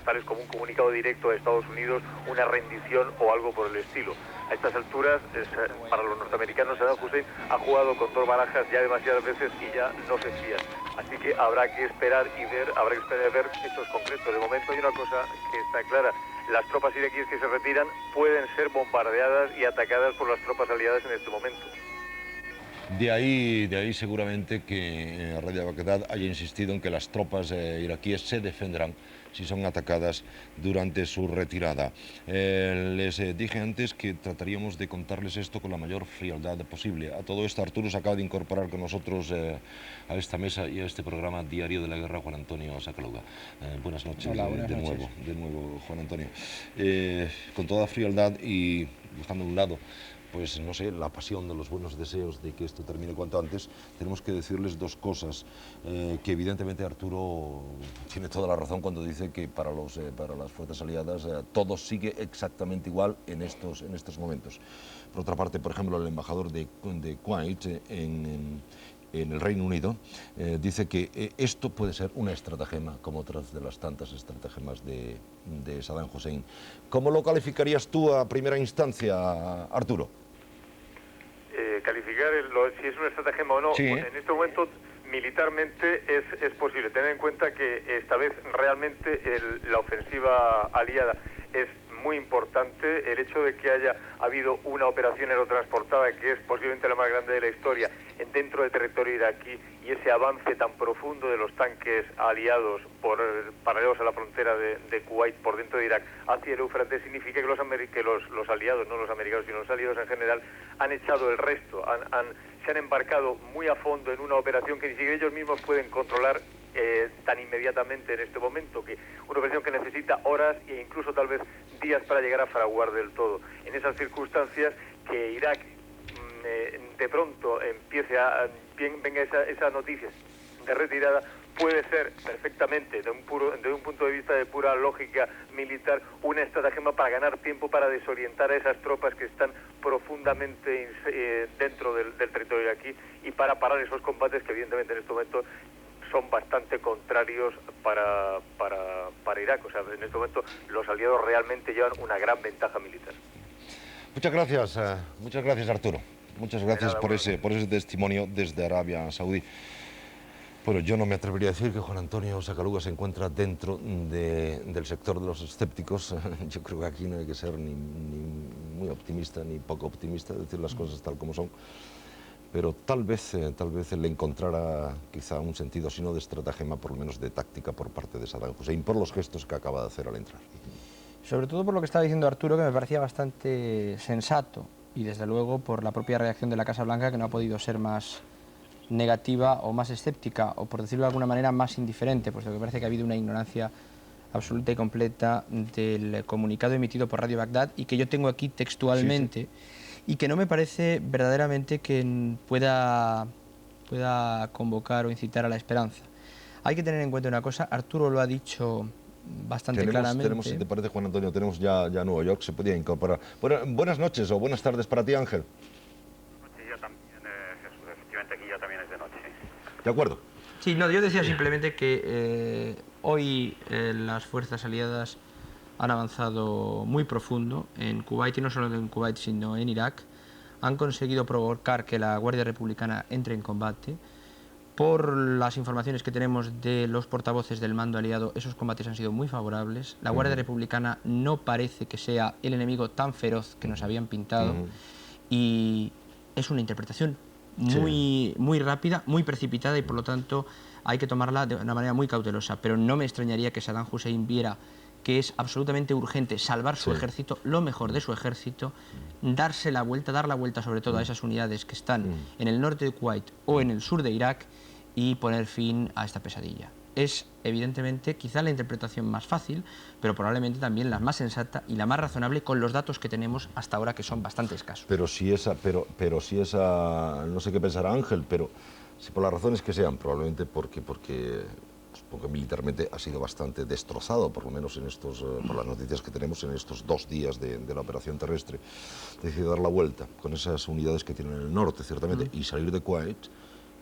tales como un comunicado directo a Estados Unidos, una rendición o algo por el estilo. A estas alturas, para los norteamericanos, Saddam Hussein ha jugado con dos barajas ya demasiadas veces y ya no se fían. Así que habrá que esperar y ver, habrá que esperar a ver hechos concretos. De momento hay una cosa que está clara: las tropas iraquíes que se retiran pueden ser bombardeadas y atacadas por las tropas aliadas en este momento. De ahí seguramente que Radio Bagdad haya insistido en que las tropas iraquíes se defenderán si son atacadas durante su retirada. Les dije antes que trataríamos de contarles esto con la mayor frialdad posible. A todo esto, Arturo se acaba de incorporar con nosotros a esta mesa y a este programa diario de la guerra, Juan Antonio Sacalauga. Buenas noches. Hola, buenas noches. De nuevo, Juan Antonio. Con toda frialdad y dejando a un lado, pues no sé, la pasión de los buenos deseos de que esto termine cuanto antes, tenemos que decirles dos cosas, que evidentemente Arturo tiene toda la razón cuando dice que para las fuerzas aliadas todo sigue exactamente igual en estos momentos. Por otra parte, por ejemplo, el embajador de Kuwait en el Reino Unido dice que esto puede ser una estratagema como otras de las tantas estratagemas de Saddam Hussein. ¿Cómo lo calificarías tú a primera instancia, Arturo? Calificar si es una estratagema o no, Sí, en este momento militarmente es posible. Tener en cuenta que esta vez realmente la ofensiva aliada es muy importante. El hecho de que haya habido una operación aerotransportada, que es posiblemente la más grande de la historia, dentro del territorio iraquí, y ese avance tan profundo de los tanques aliados paralelos a la frontera de Kuwait por dentro de Irak hacia el Éufrates, significa que los aliados, no los americanos, sino los aliados en general, han echado el resto, se han embarcado muy a fondo en una operación que ni siquiera ellos mismos pueden controlar tan inmediatamente en este momento, que una operación que necesita horas e incluso tal vez días para llegar a fraguar del todo. En esas circunstancias, que Irak de pronto venga esa noticia de retirada, puede ser perfectamente, de un punto de vista de pura lógica militar, una estratagema para ganar tiempo, para desorientar a esas tropas que están profundamente dentro del territorio iraquí, y para parar esos combates que evidentemente en este momento son bastante contrarios para Irak. O sea, en este momento los aliados realmente llevan una gran ventaja militar. Muchas gracias Arturo. Muchas gracias por ese testimonio desde Arabia Saudí. Bueno, yo no me atrevería a decir que Juan Antonio Sacalauga se encuentra dentro del sector de los escépticos. Yo creo que aquí no hay que ser ni muy optimista ni poco optimista, decir las cosas tal como son. Pero tal vez le encontrara quizá un sentido, si no de estratagema, por lo menos de táctica por parte de Saddam Hussein, por los gestos que acaba de hacer al entrar. Sobre todo por lo que estaba diciendo Arturo, que me parecía bastante sensato, y desde luego por la propia reacción de la Casa Blanca, que no ha podido ser más negativa o más escéptica, o por decirlo de alguna manera más indiferente, puesto que parece que ha habido una ignorancia absoluta y completa del comunicado emitido por Radio Bagdad, y que yo tengo aquí textualmente, y que no me parece verdaderamente que pueda convocar o incitar a la esperanza. Hay que tener en cuenta una cosa, Arturo lo ha dicho bastante claramente. Tenemos, si te parece, Juan Antonio, tenemos ya Nueva York, se podía incorporar. Buenas noches o buenas tardes para ti, Ángel. Yo también, Jesús, efectivamente aquí ya también es de noche. De acuerdo. Sí, no, yo decía simplemente que hoy las fuerzas aliadas han avanzado muy profundo en Kuwait, y no solo en Kuwait, sino en Irak. Han conseguido provocar que la Guardia Republicana entre en combate. Por las informaciones que tenemos de los portavoces del mando aliado, esos combates han sido muy favorables. La Guardia Republicana no parece que sea el enemigo tan feroz que nos habían pintado, y es una interpretación muy rápida, muy precipitada, y por lo tanto hay que tomarla de una manera muy cautelosa. Pero no me extrañaría que Saddam Hussein viera que es absolutamente urgente salvar su ejército, lo mejor de su ejército, dar la vuelta sobre todo a esas unidades que están en el norte de Kuwait o en el sur de Irak, y poner fin a esta pesadilla. Es evidentemente quizá la interpretación más fácil, pero probablemente también la más sensata y la más razonable con los datos que tenemos hasta ahora, que son bastante escasos. Pero si esa, no sé qué pensará Ángel, pero si por las razones que sean, probablemente porque militarmente ha sido bastante destrozado, por lo menos por las noticias que tenemos en estos 2 días de la operación terrestre, decide dar la vuelta con esas unidades que tienen en el norte, ciertamente, y salir de Kuwait.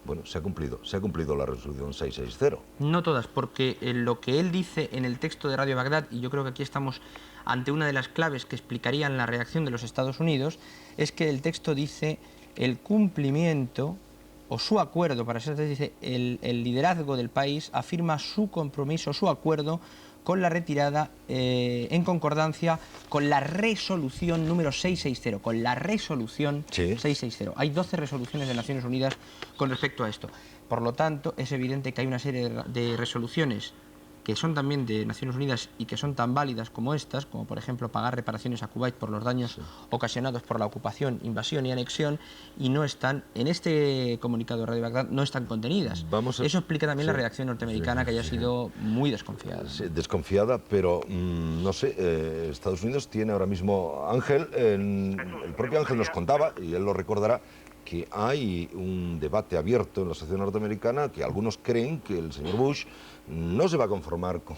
Bueno, se ha cumplido la resolución 660. No todas, porque lo que él dice en el texto de Radio Bagdad, y yo creo que aquí estamos ante una de las claves que explicarían la reacción de los Estados Unidos, es que el texto dice el cumplimiento o su acuerdo, para ser dice, el liderazgo del país afirma su compromiso, su acuerdo con la retirada en concordancia con la resolución número 660, con la resolución 660. Hay 12 resoluciones de Naciones Unidas con respecto a esto. Por lo tanto, es evidente que hay una serie de resoluciones que son también de Naciones Unidas y que son tan válidas como estas, como por ejemplo pagar reparaciones a Kuwait por los daños ocasionados por la ocupación, invasión y anexión, y no están, en este comunicado de Radio Bagdad, no están contenidas. Eso explica también la reacción norteamericana, que haya sido muy desconfiada. Sí, desconfiada, pero no sé, Estados Unidos tiene ahora mismo, Ángel, el propio Ángel nos contaba, y él lo recordará, que hay un debate abierto en la sociedad norteamericana, que algunos creen que el señor Bush no se va a conformar con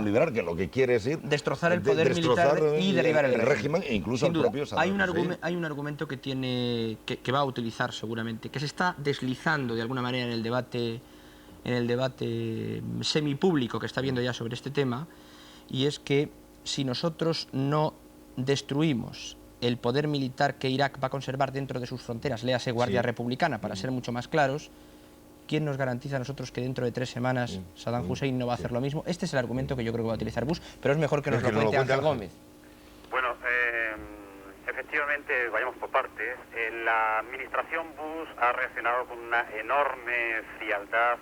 liberar, que lo que quiere es ir... destrozar el poder militar y derribar el régimen, e incluso al propio Saddam Hussein. Hay un argumento que va a utilizar seguramente, que se está deslizando de alguna manera en el debate semipúblico que está habiendo ya sobre este tema, y es que si nosotros no destruimos el poder militar que Irak va a conservar dentro de sus fronteras, léase Guardia Republicana, para ser mucho más claros, ¿quién nos garantiza a nosotros que dentro de 3 semanas Saddam Hussein no va a hacer lo mismo? Este es el argumento que yo creo que va a utilizar Bush, pero es mejor que nos lo cuente Ángel Gómez. Bueno, efectivamente, vayamos por partes. La administración Bush ha reaccionado con una enorme frialdad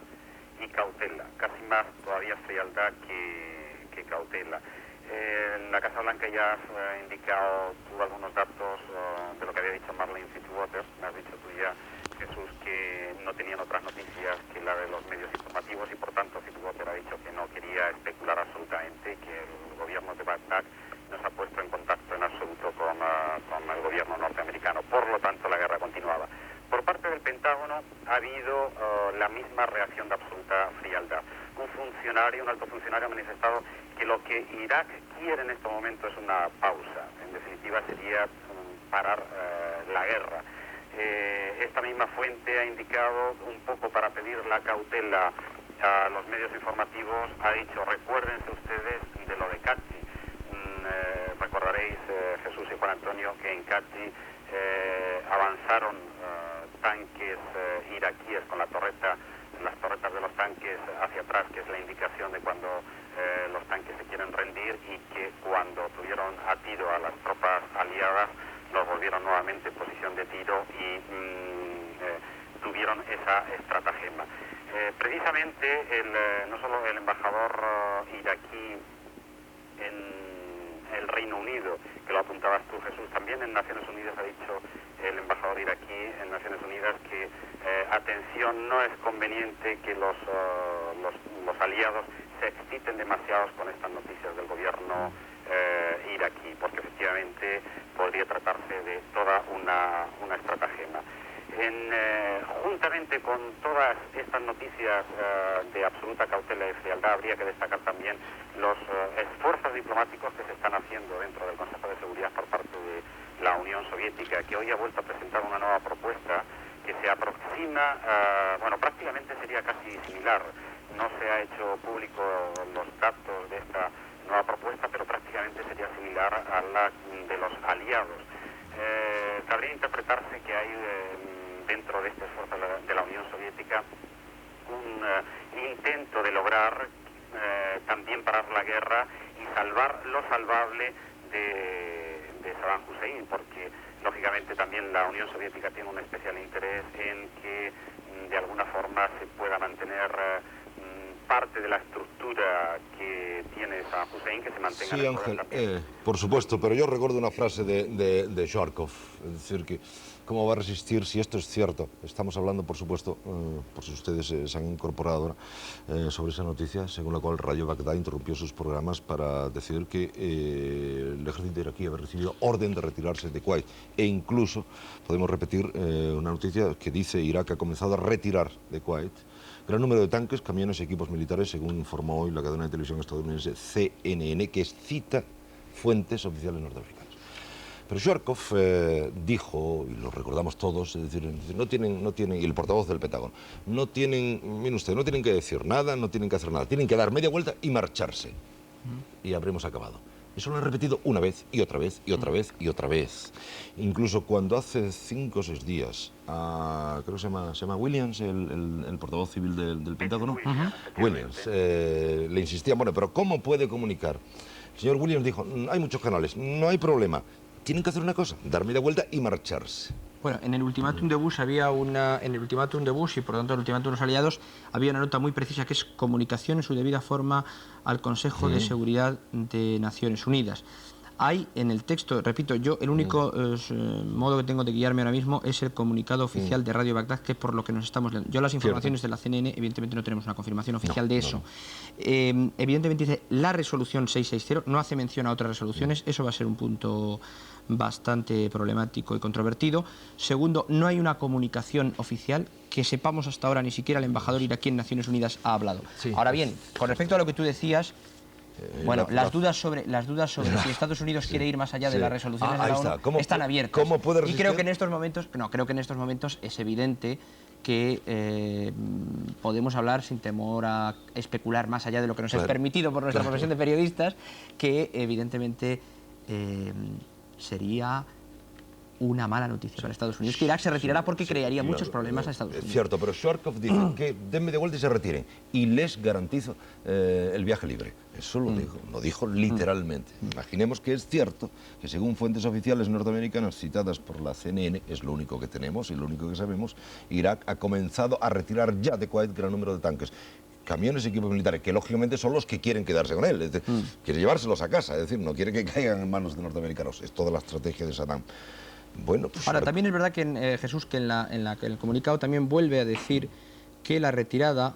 y cautela, casi más todavía frialdad que cautela. La Casa Blanca ya ha indicado algunos datos de lo que había dicho Marlene Fitzwater, me has dicho tú ya, Jesús, que no tenían otras noticias que la de los medios informativos, y por tanto Fitzwater ha dicho que no quería especular absolutamente, que el gobierno de Bagdad no se ha puesto en contacto en absoluto con el gobierno norteamericano. Por lo tanto, la guerra continuaba. Por parte del Pentágono ha habido la misma reacción de absoluta frialdad. Un alto funcionario ha manifestado que lo que Irak quiere en este momento es una pausa. En definitiva, sería parar la guerra. Esta misma fuente ha indicado, un poco para pedir la cautela a los medios informativos, ha dicho: recuérdense ustedes de lo de Kati. Recordaréis, Jesús y Juan Antonio, que en Kati avanzaron tanques iraquíes con las torretas de los tanques hacia atrás, que es la indicación de cuando los tanques se quieren rendir, y que cuando tuvieron a tiro a las tropas aliadas los volvieron nuevamente en posición de tiro y tuvieron esa estratagema. Precisamente no solo el embajador iraquí en el Reino Unido, que lo apuntabas tú, Jesús, también en Naciones Unidas ha dicho el embajador iraquí en Naciones Unidas que atención, no es conveniente que los aliados se exciten demasiados con estas noticias del gobierno iraquí, porque efectivamente podría tratarse de toda una estratagema. Juntamente con todas estas noticias de absoluta cautela y frialdad, habría que destacar también los esfuerzos diplomáticos que se están haciendo dentro del Consejo de Seguridad por parte de la Unión Soviética, que hoy ha vuelto a presentar una nueva propuesta que se aproxima, prácticamente sería casi similar. No se ha hecho público los datos de esta nueva propuesta, pero prácticamente sería similar a la de los aliados. Cabría interpretarse que hay dentro de este esfuerzo de la Unión Soviética un intento de lograr también parar la guerra y salvar lo salvable de Saddam Hussein, porque lógicamente también la Unión Soviética tiene un especial interés en que de alguna forma se pueda mantener parte de la estructura que tiene Saddam Hussein, que se mantenga en el poder también. Por supuesto, pero yo recuerdo una frase de Sharkov, es decir, que cómo va a resistir si esto es cierto. Estamos hablando, por supuesto, por si ustedes se han incorporado ahora, sobre esa noticia, según la cual Radio Bagdad interrumpió sus programas para decir que el ejército iraquí había recibido orden de retirarse de Kuwait, e incluso podemos repetir una noticia que dice: Irak ha comenzado a retirar de Kuwait gran número de tanques, camiones y equipos militares, según informó hoy la cadena de televisión estadounidense CNN, que cita fuentes oficiales norteamericanas. Pero Shorkov dijo, y lo recordamos todos, es decir, no tienen, y el portavoz del Pentágono, no tienen, miren usted, no tienen que decir nada, no tienen que hacer nada, tienen que dar media vuelta y marcharse. Y habremos acabado. Eso lo han repetido una vez y otra vez y otra vez y otra vez. Incluso cuando hace 5 o 6 días, creo que se llama Williams, el portavoz civil del Pentágono, Williams, le insistía, bueno, pero ¿cómo puede comunicar? El señor Williams dijo, hay muchos canales, no hay problema. Tienen que hacer una cosa, dar media vuelta y marcharse. Bueno, en el ultimátum de Bush había en el ultimátum de Bush y por lo tanto en el ultimátum de los aliados había una nota muy precisa que es comunicación en su debida forma al Consejo de Seguridad de Naciones Unidas. Hay en el texto, repito, yo el único modo que tengo de guiarme ahora mismo es el comunicado oficial de Radio Bagdad, que es por lo que nos estamos leyendo. Yo las informaciones de la CNN, evidentemente no tenemos una confirmación oficial de eso. Evidentemente dice la resolución 660, no hace mención a otras resoluciones, eso va a ser un punto bastante problemático y controvertido. Segundo, no hay una comunicación oficial, que sepamos hasta ahora ni siquiera el embajador iraquí en Naciones Unidas ha hablado. Sí. Ahora bien, con respecto a lo que tú decías, bueno, las dudas sobre si Estados Unidos quiere ir más allá de las resoluciones de la ONU están abiertas. ¿Cómo puede resistir? Y creo que en estos momentos, es evidente que podemos hablar sin temor a especular más allá de lo que nos es permitido por nuestra profesión de periodistas, que evidentemente sería una mala noticia para Estados Unidos, que Irak se retirará porque crearía muchos problemas a Estados Unidos. Es cierto, pero Shorkov dice que denme de vuelta y se retiren, y les garantizo el viaje libre. Eso lo dijo literalmente. Imaginemos que es cierto que según fuentes oficiales norteamericanas citadas por la CNN, es lo único que tenemos y lo único que sabemos, Irak ha comenzado a retirar ya de Kuwait gran número de tanques, camiones y equipos militares, que lógicamente son los que quieren quedarse con él, es decir, quiere llevárselos a casa, es decir, no quiere que caigan en manos de norteamericanos, es toda la estrategia de Saddam. Bueno, pues ahora, también es verdad que Jesús, que en el comunicado también vuelve a decir que la retirada,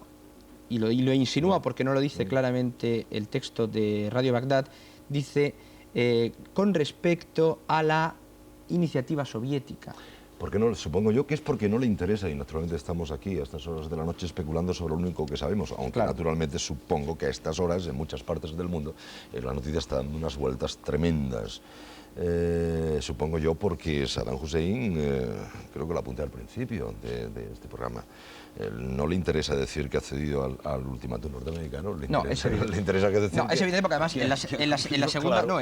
y lo insinúa porque no lo dice claramente el texto de Radio Bagdad, dice con respecto a la iniciativa soviética. Porque no, supongo yo que es porque no le interesa, y naturalmente estamos aquí a estas horas de la noche especulando sobre lo único que sabemos, aunque naturalmente supongo que a estas horas en muchas partes del mundo la noticia está dando unas vueltas tremendas. Supongo yo porque Saddam Hussein, creo que lo apunté al principio de este programa, no le interesa decir que ha cedido al ultimátum norteamericano, le interesa que decir. No, es evidente porque además en la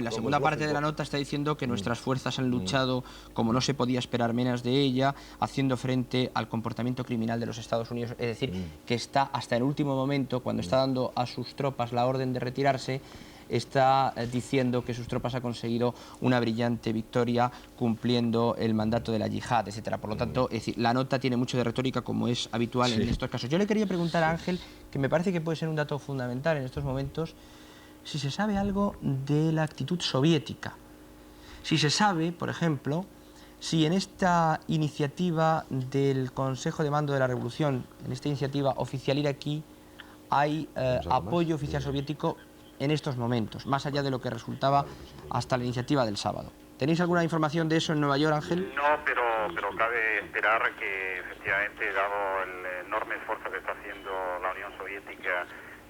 segunda parte de la nota está diciendo que nuestras fuerzas han luchado como no se podía esperar menos de ella, haciendo frente al comportamiento criminal de los Estados Unidos, es decir, que está hasta el último momento, cuando está dando a sus tropas la orden de retirarse, está diciendo que sus tropas han conseguido una brillante victoria cumpliendo el mandato de la yihad, etcétera. Por lo tanto, es decir, la nota tiene mucho de retórica, como es habitual en estos casos. Yo le quería preguntar a Ángel, que me parece que puede ser un dato fundamental en estos momentos, si se sabe algo de la actitud soviética. Si se sabe, por ejemplo, si en esta iniciativa del Consejo de Mando de la Revolución, en esta iniciativa oficial iraquí, hay apoyo oficial soviético en estos momentos, más allá de lo que resultaba hasta la iniciativa del sábado. ¿Tenéis alguna información de eso en Nueva York, Ángel? No, pero cabe esperar que efectivamente, dado el enorme esfuerzo que está haciendo la Unión Soviética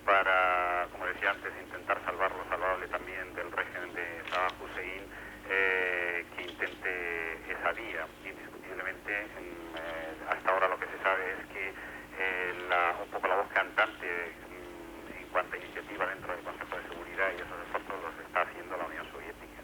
para, como decía antes, intentar salvar lo salvable también del régimen de Saddam Hussein, que intente esa vía. Indiscutiblemente, hasta ahora lo que se sabe es que un poco la voz cantante en cuanto a iniciativa dentro del Consejo de Seguridad y esos esfuerzos los está haciendo la Unión Soviética.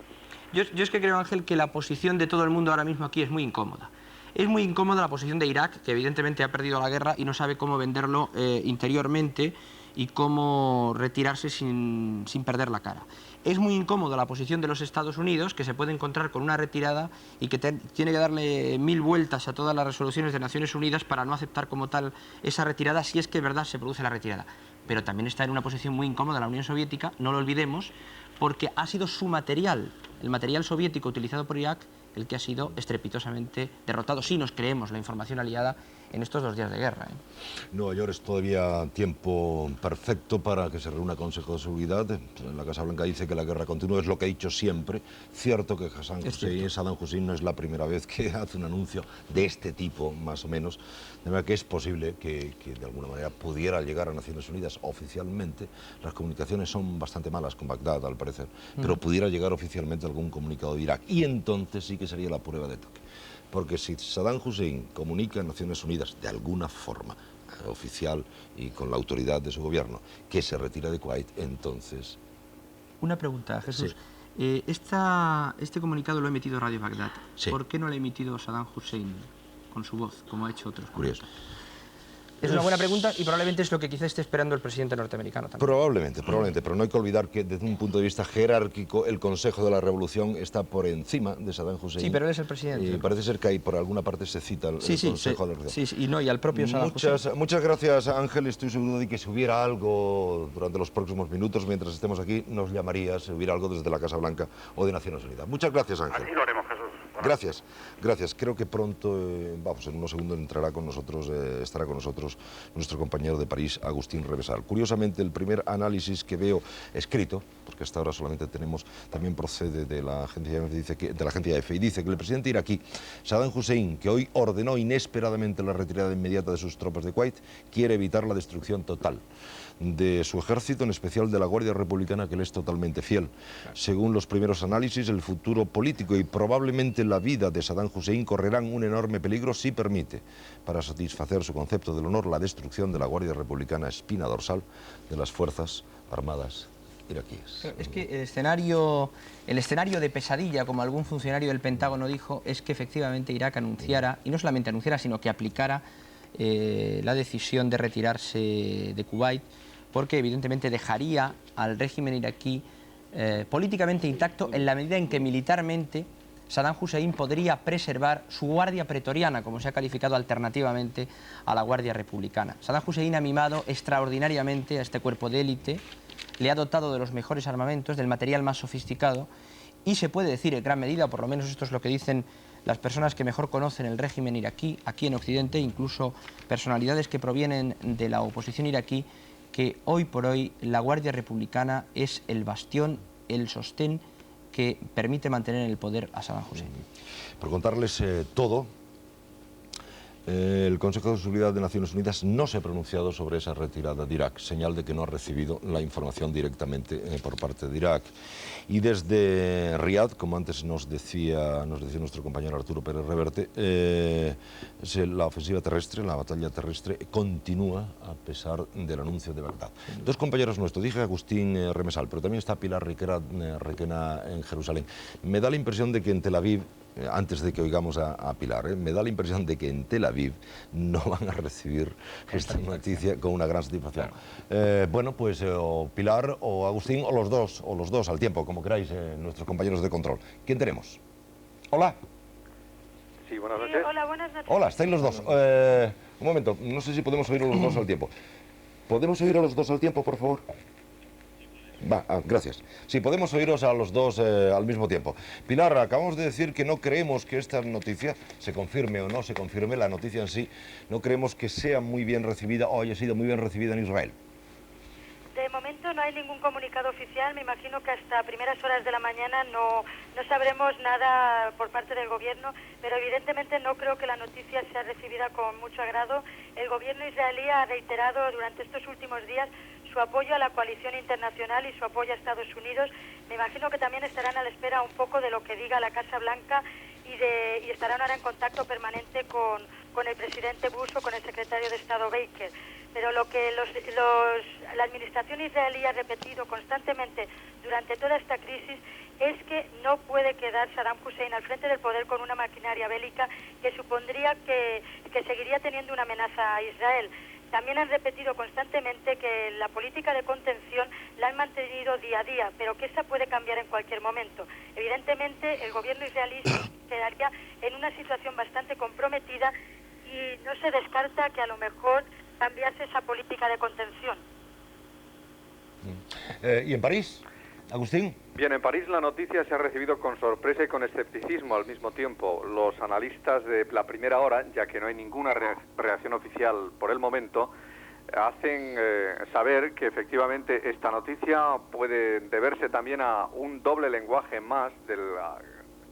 Yo es que creo, Ángel, que la posición de todo el mundo ahora mismo aquí es muy incómoda. Es muy incómoda la posición de Irak, que evidentemente ha perdido la guerra y no sabe cómo venderlo interiormente y cómo retirarse sin perder la cara. Es muy incómoda la posición de los Estados Unidos, que se puede encontrar con una retirada y que tiene que darle 1000 vueltas a todas las resoluciones de Naciones Unidas para no aceptar como tal esa retirada, si es que de verdad se produce la retirada. Pero también está en una posición muy incómoda la Unión Soviética, no lo olvidemos, porque ha sido su material, el material soviético utilizado por Irak, el que ha sido estrepitosamente derrotado, si nos creemos la información aliada en estos 2 días de guerra. Nueva York es todavía tiempo perfecto para que se reúna el Consejo de Seguridad. La Casa Blanca dice que la guerra continúa, es lo que ha dicho siempre. Cierto que Saddam Hussein no es la primera vez que hace un anuncio de este tipo, más o menos. De manera que es posible que de alguna manera pudiera llegar a Naciones Unidas oficialmente. Las comunicaciones son bastante malas con Bagdad, al parecer, pero pudiera llegar oficialmente algún comunicado de Irak. Y entonces sí que sería la prueba de toque. Porque si Saddam Hussein comunica en Naciones Unidas de alguna forma oficial y con la autoridad de su gobierno que se retira de Kuwait, entonces... Una pregunta, Jesús. Sí. Este comunicado lo ha emitido Radio Bagdad. Sí. ¿Por qué no lo ha emitido Saddam Hussein con su voz, como ha hecho otros? Curioso. Es una buena pregunta y probablemente es lo que quizá esté esperando el presidente norteamericano también. Probablemente, pero no hay que olvidar que desde un punto de vista jerárquico el Consejo de la Revolución está por encima de Saddam Hussein. Sí, pero él es el presidente. Y parece ser que ahí por alguna parte se cita el Consejo de la Revolución. Sí, y no, y al propio Saddam Hussein. Muchas gracias, Ángel. Estoy seguro de que si hubiera algo durante los próximos minutos, mientras estemos aquí, nos llamaría si hubiera algo desde la Casa Blanca o de Naciones Unidas. Muchas gracias, Ángel. Así lo haremos, Jesús. Gracias. Creo que pronto, en unos segundos estará con nosotros nuestro compañero de París, Agustín Revesal. Curiosamente, el primer análisis que veo escrito, porque hasta ahora solamente tenemos, también procede de la agencia EFE, y dice que el presidente iraquí, Saddam Hussein, que hoy ordenó inesperadamente la retirada inmediata de sus tropas de Kuwait, quiere evitar la destrucción total de su ejército, en especial de la Guardia Republicana, que le es totalmente fiel. Según los primeros análisis, el futuro político y probablemente la vida de Saddam Hussein correrán un enorme peligro si permite, para satisfacer su concepto del honor, la destrucción de la Guardia Republicana, espina dorsal de las Fuerzas Armadas iraquíes. Es que el escenario de pesadilla, como algún funcionario del Pentágono dijo, es que efectivamente Irak anunciara, y no solamente anunciara, sino que aplicara la decisión de retirarse de Kuwait, porque evidentemente dejaría al régimen iraquí políticamente intacto en la medida en que militarmente Saddam Hussein podría preservar su guardia pretoriana, como se ha calificado alternativamente a la Guardia Republicana. Saddam Hussein ha mimado extraordinariamente a este cuerpo de élite, le ha dotado de los mejores armamentos, del material más sofisticado, y se puede decir en gran medida, o por lo menos esto es lo que dicen las personas que mejor conocen el régimen iraquí, aquí en Occidente, incluso personalidades que provienen de la oposición iraquí, que hoy por hoy la Guardia Republicana es el bastión, el sostén que permite mantener en el poder a Saddam Hussein. Por contarles todo, el Consejo de Seguridad de Naciones Unidas no se ha pronunciado sobre esa retirada de Irak, señal de que no ha recibido la información directamente por parte de Irak. Y desde Riad, como antes nos decía nuestro compañero Arturo Pérez Reverte, la ofensiva terrestre, la batalla terrestre, continúa a pesar del anuncio de Bagdad. Dos compañeros nuestros, dije Agustín Remesal, pero también está Pilar Requena en Jerusalén. Me da la impresión de que en Tel Aviv, antes de que oigamos a Pilar, me da la impresión de que en Tel Aviv no van a recibir esta noticia con una gran satisfacción. Bueno, pues o Pilar o Agustín o los dos al tiempo, como queráis, nuestros compañeros de control. ¿Quién tenemos? Hola. Sí, buenas noches. Sí, hola, buenas noches. Hola, estáis los dos. Un momento, no sé si podemos oír a los dos al tiempo. ¿Podemos oír a los dos al tiempo, por favor? Gracias. Sí, podemos oíros a los dos al mismo tiempo. Pilar, acabamos de decir que no creemos que esta noticia, se confirme o no se confirme, la noticia en sí, no creemos que sea muy bien recibida o haya sido muy bien recibida en Israel. De momento no hay ningún comunicado oficial. Me imagino que hasta primeras horas de la mañana no sabremos nada por parte del gobierno, pero evidentemente no creo que la noticia sea recibida con mucho agrado. El gobierno israelí ha reiterado durante estos últimos días su apoyo a la coalición internacional y su apoyo a Estados Unidos. Me imagino que también estarán a la espera un poco de lo que diga la Casa Blanca y estarán ahora en contacto permanente con el presidente Bush o con el secretario de Estado Baker. Pero lo que la administración israelí ha repetido constantemente durante toda esta crisis es que no puede quedar Saddam Hussein al frente del poder con una maquinaria bélica que supondría que seguiría teniendo una amenaza a Israel. También han repetido constantemente que la política de contención la han mantenido día a día, pero que esa puede cambiar en cualquier momento. Evidentemente, el gobierno israelí quedaría en una situación bastante comprometida y no se descarta que a lo mejor cambiase esa política de contención. ¿Y en París? Agustín. Bien, en París la noticia se ha recibido con sorpresa y con escepticismo al mismo tiempo. Los analistas de la primera hora, ya que no hay ninguna reacción oficial por el momento, hacen saber que efectivamente esta noticia puede deberse también a un doble lenguaje más del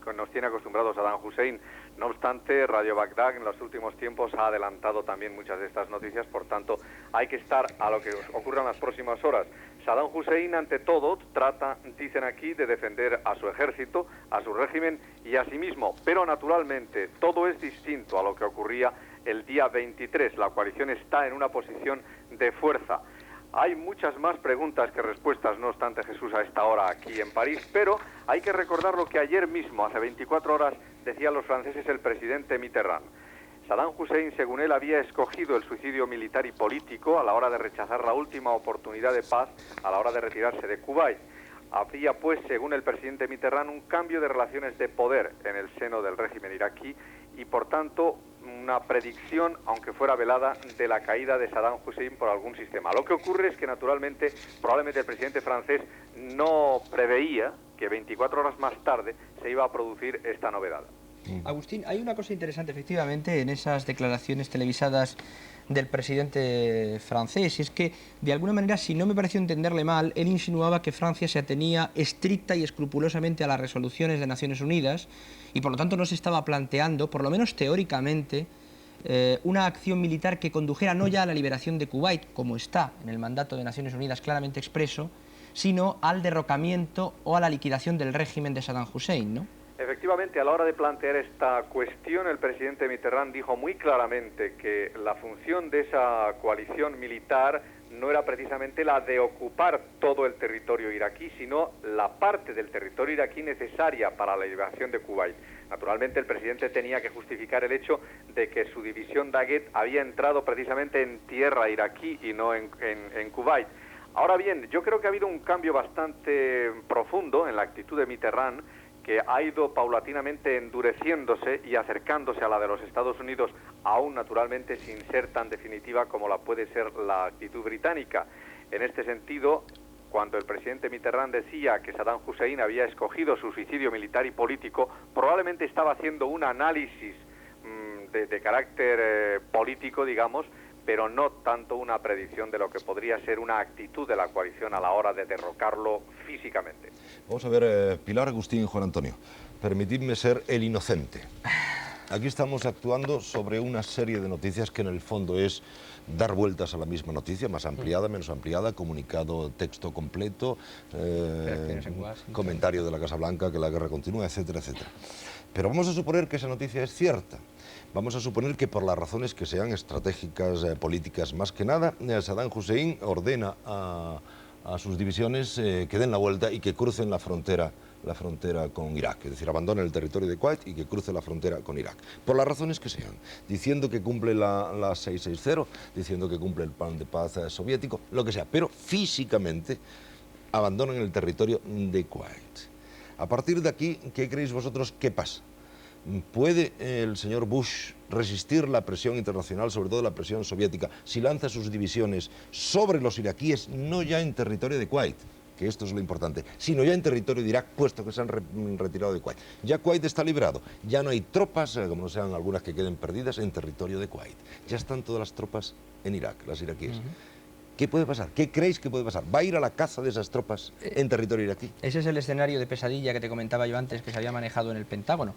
que nos tiene acostumbrados Saddam Hussein. No obstante, Radio Bagdad en los últimos tiempos ha adelantado también muchas de estas noticias, por tanto hay que estar a lo que ocurra en las próximas horas. Saddam Hussein, ante todo, trata, dicen aquí, de defender a su ejército, a su régimen y a sí mismo, pero naturalmente todo es distinto a lo que ocurría el día 23. La coalición está en una posición de fuerza. Hay muchas más preguntas que respuestas, no obstante, Jesús, a esta hora aquí en París, pero hay que recordar lo que ayer mismo, hace 24 horas, decían los franceses el presidente Mitterrand. Saddam Hussein, según él, había escogido el suicidio militar y político a la hora de rechazar la última oportunidad de paz, a la hora de retirarse de Kuwait. Habría, pues, según el presidente Mitterrand, un cambio de relaciones de poder en el seno del régimen iraquí y, por tanto, una predicción, aunque fuera velada, de la caída de Saddam Hussein por algún sistema. Lo que ocurre es que, naturalmente, probablemente el presidente francés no preveía que 24 horas más tarde se iba a producir esta novedad. Agustín, hay una cosa interesante, efectivamente, en esas declaraciones televisadas del presidente francés, y es que, de alguna manera, si no me pareció entenderle mal, él insinuaba que Francia se atenía estricta y escrupulosamente a las resoluciones de Naciones Unidas y, por lo tanto, no se estaba planteando, por lo menos teóricamente, una acción militar que condujera no ya a la liberación de Kuwait, como está en el mandato de Naciones Unidas claramente expreso, sino al derrocamiento o a la liquidación del régimen de Saddam Hussein, ¿no? Efectivamente, a la hora de plantear esta cuestión, el presidente Mitterrand dijo muy claramente que la función de esa coalición militar no era precisamente la de ocupar todo el territorio iraquí, sino la parte del territorio iraquí necesaria para la liberación de Kuwait. Naturalmente, el presidente tenía que justificar el hecho de que su división Daguet había entrado precisamente en tierra iraquí y no en Kuwait. Ahora bien, yo creo que ha habido un cambio bastante profundo en la actitud de Mitterrand, que ha ido paulatinamente endureciéndose y acercándose a la de los Estados Unidos, aún naturalmente sin ser tan definitiva como la puede ser la actitud británica. En este sentido, cuando el presidente Mitterrand decía que Saddam Hussein había escogido su suicidio militar y político, probablemente estaba haciendo un análisis de carácter político, digamos, pero no tanto una predicción de lo que podría ser una actitud de la coalición a la hora de derrocarlo físicamente. Vamos a ver, Pilar, Agustín y Juan Antonio, permitidme ser el inocente. Aquí estamos actuando sobre una serie de noticias que en el fondo es dar vueltas a la misma noticia, más ampliada, menos ampliada, comunicado, texto completo, comentario de la Casa Blanca, que la guerra continúa, etcétera, etcétera. Pero vamos a suponer que esa noticia es cierta. Vamos a suponer que por las razones que sean estratégicas, políticas, más que nada, Saddam Hussein ordena a sus divisiones que den la vuelta y que crucen la frontera con Irak, es decir, abandonen el territorio de Kuwait y que cruce la frontera con Irak, por las razones que sean, diciendo que cumple la 660, diciendo que cumple el plan de paz soviético, lo que sea, pero físicamente abandonan el territorio de Kuwait. A partir de aquí, ¿qué creéis vosotros que pasa? ¿Puede el señor Bush resistir la presión internacional, sobre todo la presión soviética, si lanza sus divisiones sobre los iraquíes, no ya en territorio de Kuwait, que esto es lo importante, sino ya en territorio de Irak, puesto que se han retirado de Kuwait? Ya Kuwait está liberado, ya no hay tropas, como no sean algunas que queden perdidas, en territorio de Kuwait. Ya están todas las tropas en Irak, las iraquíes. ¿Qué puede pasar? ¿Qué creéis que puede pasar? ¿Va a ir a la caza de esas tropas en territorio iraquí? Ese es el escenario de pesadilla que te comentaba yo antes, que se había manejado en el Pentágono.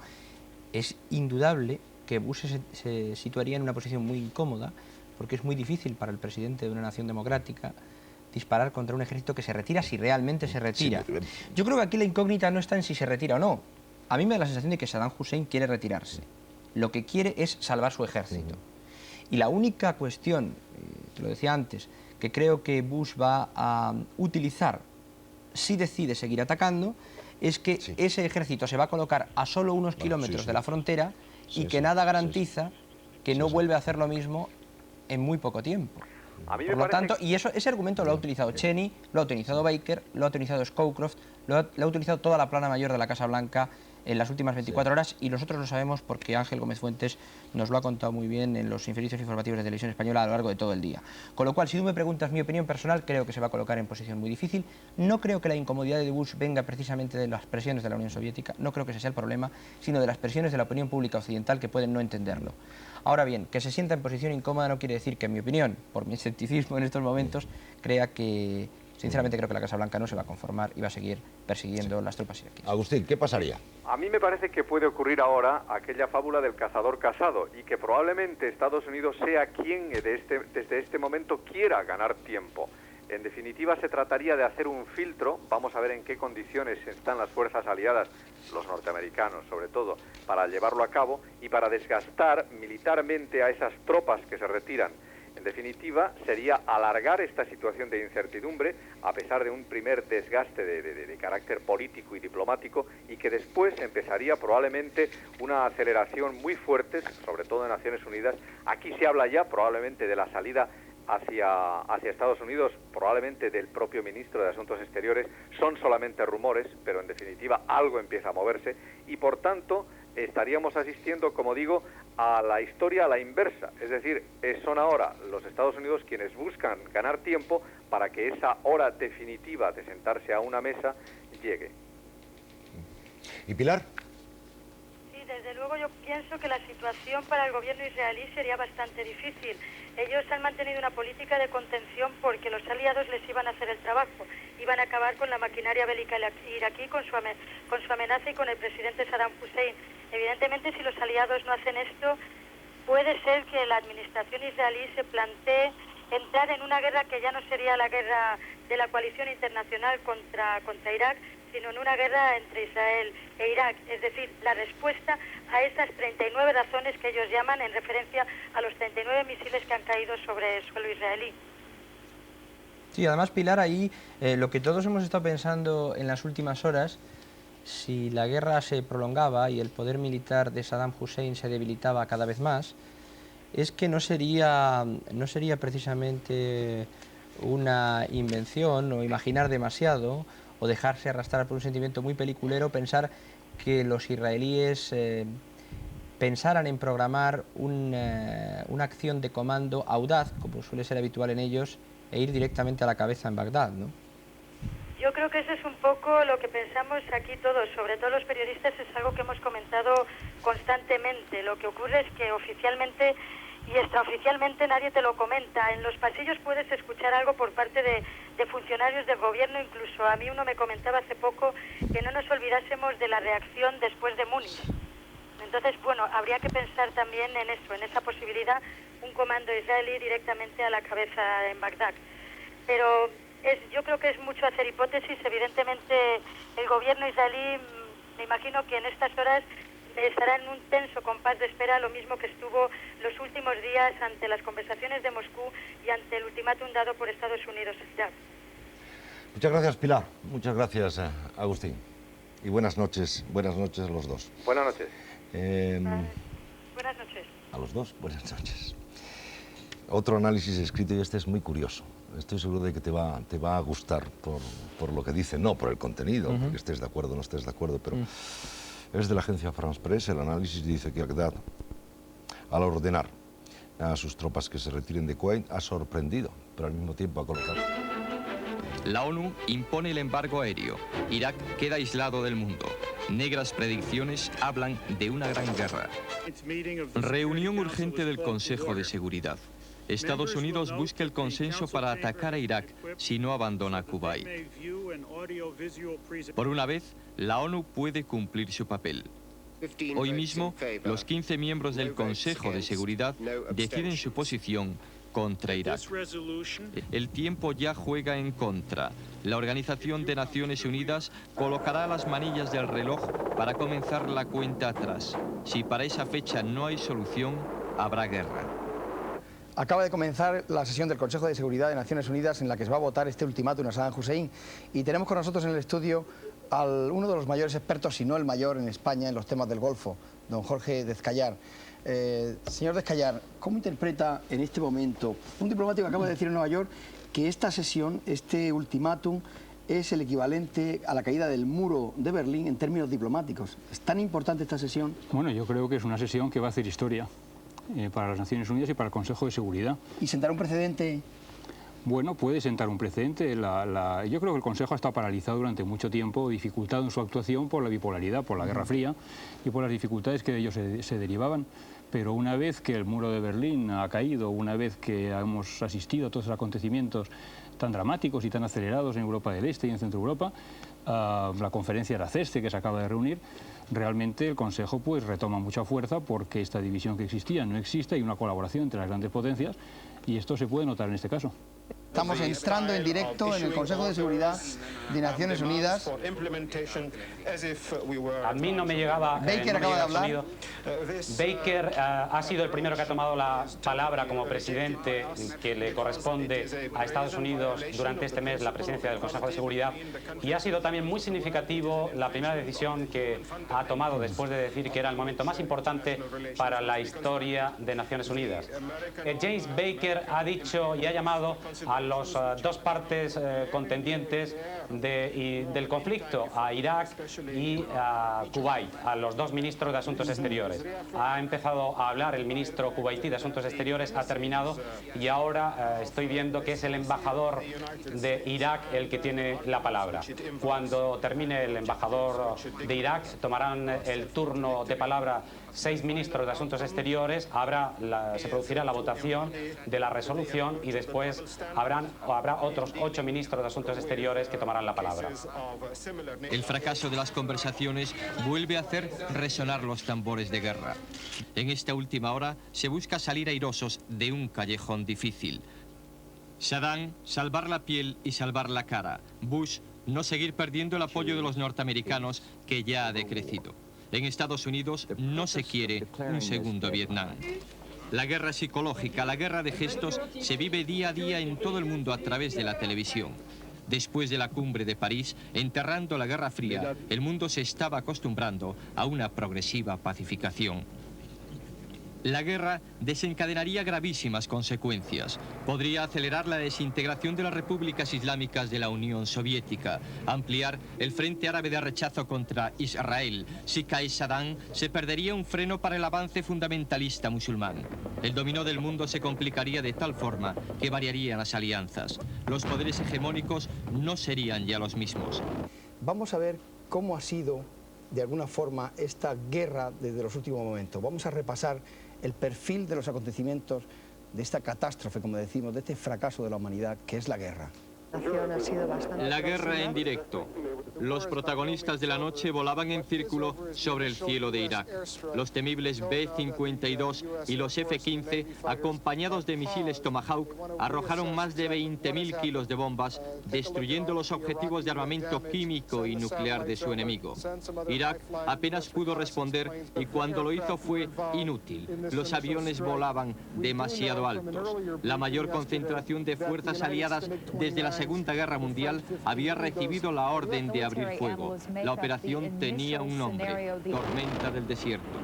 Es indudable que Bush se situaría en una posición muy incómoda, porque es muy difícil para el presidente de una nación democrática disparar contra un ejército que se retira si realmente se retira. Sí, yo creo que aquí la incógnita no está en si se retira o no. A mí me da la sensación de que Saddam Hussein quiere retirarse. Lo que quiere es salvar su ejército. Y la única cuestión, te lo decía antes, que creo que Bush va a utilizar si decide seguir atacando, es que ese ejército se va a colocar a solo unos kilómetros de la frontera y que nada garantiza que no vuelve a hacer lo mismo en muy poco tiempo. Por lo tanto, y ese argumento lo ha utilizado Cheney, lo ha utilizado Baker, lo ha utilizado Scowcroft, lo ha utilizado toda la plana mayor de la Casa Blanca en las últimas 24 horas, y nosotros lo sabemos porque Ángel Gómez Fuentes nos lo ha contado muy bien en los servicios informativos de Televisión Española a lo largo de todo el día. Con lo cual, si tú me preguntas mi opinión personal, creo que se va a colocar en posición muy difícil. No creo que la incomodidad de Bush venga precisamente de las presiones de la Unión Soviética, no creo que ese sea el problema, sino de las presiones de la opinión pública occidental que pueden no entenderlo. Ahora bien, que se sienta en posición incómoda no quiere decir que, en mi opinión, por mi escepticismo en estos momentos, crea que... Sinceramente creo que la Casa Blanca no se va a conformar y va a seguir persiguiendo las tropas iraquíes. Agustín, ¿qué pasaría? A mí me parece que puede ocurrir ahora aquella fábula del cazador casado y que probablemente Estados Unidos sea quien desde este momento quiera ganar tiempo. En definitiva, se trataría de hacer un filtro, vamos a ver en qué condiciones están las fuerzas aliadas, los norteamericanos sobre todo, para llevarlo a cabo y para desgastar militarmente a esas tropas que se retiran. En definitiva, sería alargar esta situación de incertidumbre, a pesar de un primer desgaste de carácter político y diplomático, y que después empezaría probablemente una aceleración muy fuerte, sobre todo en Naciones Unidas. Aquí se habla ya probablemente de la salida hacia Estados Unidos, probablemente del propio ministro de Asuntos Exteriores. Son solamente rumores, pero en definitiva algo empieza a moverse, y por tanto estaríamos asistiendo, como digo, a la historia a la inversa. Es decir, son ahora los Estados Unidos quienes buscan ganar tiempo para que esa hora definitiva de sentarse a una mesa llegue. ¿Y Pilar? Sí, desde luego yo pienso que la situación para el gobierno israelí sería bastante difícil. Ellos han mantenido una política de contención porque los aliados les iban a hacer el trabajo, iban a acabar con la maquinaria bélica iraquí, con su amenaza y con el presidente Saddam Hussein. Evidentemente, si los aliados no hacen esto, puede ser que la administración israelí se plantee entrar en una guerra que ya no sería la guerra de la coalición internacional contra Irak, sino en una guerra entre Israel e Irak. Es decir, la respuesta a esas 39 razones que ellos llaman en referencia a los 39 misiles que han caído sobre el suelo israelí. Sí, además, Pilar, ahí lo que todos hemos estado pensando en las últimas horas, si la guerra se prolongaba y el poder militar de Saddam Hussein se debilitaba cada vez más, es que no sería precisamente una invención o imaginar demasiado o dejarse arrastrar por un sentimiento muy peliculero pensar que los israelíes pensaran en programar una acción de comando audaz, como suele ser habitual en ellos, e ir directamente a la cabeza en Bagdad, ¿no? Yo creo que eso es un poco lo que pensamos aquí todos, sobre todo los periodistas, es algo que hemos comentado constantemente. Lo que ocurre es que oficialmente y extraoficialmente nadie te lo comenta. En los pasillos puedes escuchar algo por parte de funcionarios del gobierno, incluso a mí uno me comentaba hace poco que no nos olvidásemos de la reacción después de Múnich. Entonces, bueno, habría que pensar también en eso, en esa posibilidad, un comando israelí directamente a la cabeza en Bagdad. Pero yo creo que es mucho hacer hipótesis. Evidentemente, el gobierno israelí, me imagino que en estas horas estará en un tenso compás de espera, lo mismo que estuvo los últimos días ante las conversaciones de Moscú y ante el ultimátum dado por Estados Unidos a Irak. Muchas gracias, Pilar. Muchas gracias, Agustín. Y buenas noches a los dos. Buenas noches. Buenas noches. A los dos, buenas noches. Otro análisis escrito, y este es muy curioso. Estoy seguro de que te va a gustar por lo que dice, no por el contenido, porque estés de acuerdo o no estés de acuerdo, pero es de la agencia France Press. El análisis dice que Bagdad, al ordenar a sus tropas que se retiren de Kuwait, ha sorprendido, pero al mismo tiempo ha colocado. La ONU impone el embargo aéreo. Irak queda aislado del mundo. Negras predicciones hablan de una gran guerra. Reunión urgente del Consejo de Seguridad. Estados Unidos busca el consenso para atacar a Irak si no abandona Kuwait. Por una vez, la ONU puede cumplir su papel. Hoy mismo, los 15 miembros del Consejo de Seguridad deciden su posición contra Irak. El tiempo ya juega en contra. La Organización de Naciones Unidas colocará las manillas del reloj para comenzar la cuenta atrás. Si para esa fecha no hay solución, habrá guerra. Acaba de comenzar la sesión del Consejo de Seguridad de Naciones Unidas en la que se va a votar este ultimátum a Saddam Hussein, y tenemos con nosotros en el estudio a uno de los mayores expertos, si no el mayor en España en los temas del Golfo, don Jorge Dezcayar. Señor Dezcayar, ¿cómo interpreta en este momento un diplomático que acaba de decir en Nueva York que esta sesión, este ultimátum, es el equivalente a la caída del muro de Berlín en términos diplomáticos. ¿Es tan importante esta sesión? Bueno, yo creo que es una sesión que va a hacer historia para las Naciones Unidas y para el Consejo de Seguridad. ¿Y sentar un precedente? Bueno, puede sentar un precedente. Yo creo que el Consejo ha estado paralizado durante mucho tiempo, dificultado en su actuación por la bipolaridad, por la Guerra Fría y por las dificultades que de ello se derivaban. Pero una vez que el muro de Berlín ha caído, una vez que hemos asistido a todos los acontecimientos tan dramáticos y tan acelerados en Europa del Este y en Centro Europa, la conferencia de la CESTE que se acaba de reunir, realmente el Consejo pues retoma mucha fuerza porque esta división que existía no existe, hay una colaboración entre las grandes potencias y esto se puede notar en este caso. Estamos entrando en directo en el Consejo de Seguridad de Naciones Unidas. A mí no me llegaba... Baker acaba de hablar. Baker ha sido el primero que ha tomado la palabra como presidente que le corresponde a Estados Unidos durante este mes la presidencia del Consejo de Seguridad, y ha sido también muy significativo la primera decisión que ha tomado después de decir que era el momento más importante para la historia de Naciones Unidas. James Baker ha dicho y ha llamado a los dos partes contendientes del conflicto, a Irak y a Kuwait, a los dos ministros de Asuntos Exteriores. Ha empezado a hablar el ministro kuwaití de Asuntos Exteriores, ha terminado y ahora estoy viendo que es el embajador de Irak el que tiene la palabra. Cuando termine el embajador de Irak, tomarán el turno de palabra 6 ministros de Asuntos Exteriores, se producirá la votación de la resolución y después habrá otros 8 ministros de Asuntos Exteriores que tomarán la palabra. El fracaso de las conversaciones vuelve a hacer resonar los tambores de guerra. En esta última hora se busca salir airosos de un callejón difícil. Saddam, salvar la piel y salvar la cara. Bush, no seguir perdiendo el apoyo de los norteamericanos, que ya ha decrecido. En Estados Unidos no se quiere un segundo Vietnam. La guerra psicológica, la guerra de gestos, se vive día a día en todo el mundo a través de la televisión. Después de la cumbre de París, enterrando la Guerra Fría, el mundo se estaba acostumbrando a una progresiva pacificación. La guerra desencadenaría gravísimas consecuencias. Podría acelerar la desintegración de las repúblicas islámicas de la Unión Soviética, ampliar el frente árabe de rechazo contra Israel. Si cae Saddam, se perdería un freno para el avance fundamentalista musulmán. El dominó del mundo se complicaría de tal forma que variarían las alianzas. Los poderes hegemónicos no serían ya los mismos. Vamos a ver cómo ha sido, de alguna forma, esta guerra desde los últimos momentos. Vamos a repasar el perfil de los acontecimientos, de esta catástrofe, como decimos, de este fracaso de la humanidad, que es la guerra. La guerra en directo. Los protagonistas de la noche volaban en círculo sobre el cielo de Irak. Los temibles B-52 y los F-15, acompañados de misiles Tomahawk, arrojaron más de 20.000 kilos de bombas, destruyendo los objetivos de armamento químico y nuclear de su enemigo. Irak apenas pudo responder y cuando lo hizo fue inútil. Los aviones volaban demasiado altos. La mayor concentración de fuerzas aliadas desde la Segunda Guerra Mundial había recibido la orden de abrir fuego. La operación tenía un nombre: Tormenta del Desierto.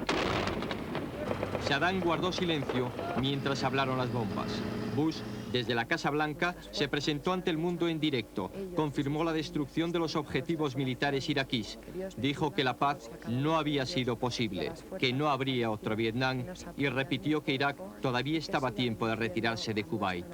Saddam guardó silencio mientras hablaron las bombas. Bush, desde la Casa Blanca, se presentó ante el mundo en directo. Confirmó la destrucción de los objetivos militares iraquíes. Dijo que la paz no había sido posible, que no habría otro Vietnam y repitió que Irak todavía estaba a tiempo de retirarse de Kuwait.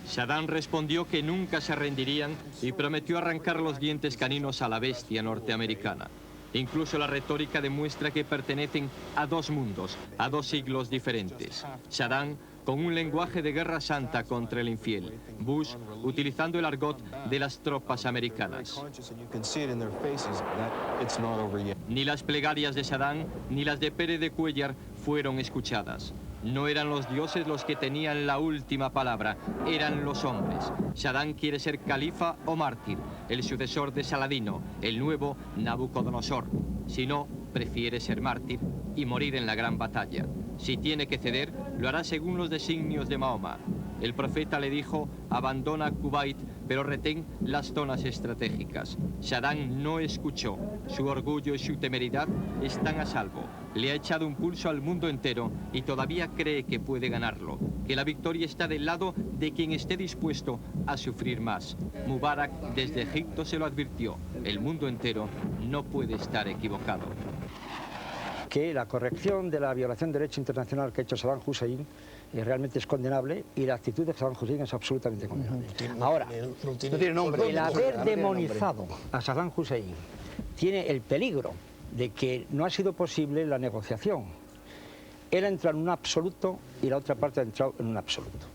Saddam respondió que nunca se rendirían y prometió arrancar los dientes caninos a la bestia norteamericana. Incluso la retórica demuestra que pertenecen a dos mundos, a dos siglos diferentes. Saddam con un lenguaje de guerra santa contra el infiel. Bush utilizando el argot de las tropas americanas. Ni las plegarias de Saddam ni las de Pérez de Cuéllar fueron escuchadas. No eran los dioses los que tenían la última palabra, eran los hombres. Saddam quiere ser califa o mártir, el sucesor de Saladino, el nuevo Nabucodonosor. Si no, prefiere ser mártir y morir en la gran batalla. Si tiene que ceder, lo hará según los designios de Mahoma. El profeta le dijo: abandona Kuwait pero retén las zonas estratégicas. Saddam no escuchó. Su orgullo y su temeridad están a salvo. Le ha echado un pulso al mundo entero y todavía cree que puede ganarlo, que la victoria está del lado de quien esté dispuesto a sufrir más. Mubarak desde Egipto se lo advirtió. El mundo entero no puede estar equivocado. Que la corrección de la violación del derecho internacional que ha hecho Saddam Hussein realmente es condenable y la actitud de Saddam Hussein es absolutamente condenable. Ahora, el haber demonizado a Saddam Hussein tiene el peligro de que no ha sido posible la negociación. Él ha entrado en un absoluto y la otra parte ha entrado en un absoluto.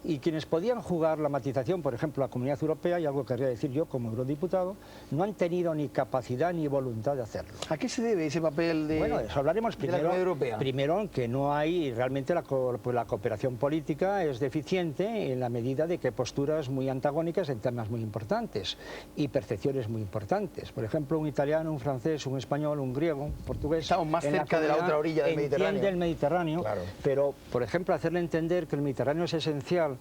Y quienes podían jugar la matización, por ejemplo, la Comunidad Europea, y algo querría decir yo como eurodiputado, no han tenido ni capacidad ni voluntad de hacerlo. ¿A qué se debe ese papel de, bueno, eso hablaremos primero, de la Comunidad Europea? Primero, en que no hay, realmente la cooperación política es deficiente en la medida de que hay posturas muy antagónicas en temas muy importantes y percepciones muy importantes. Por ejemplo, un italiano, un francés, un español, un griego, un portugués... Estamos más cerca de la otra orilla del Mediterráneo. Entiende el Mediterráneo, claro. Pero, por ejemplo, hacerle entender que el Mediterráneo es esencial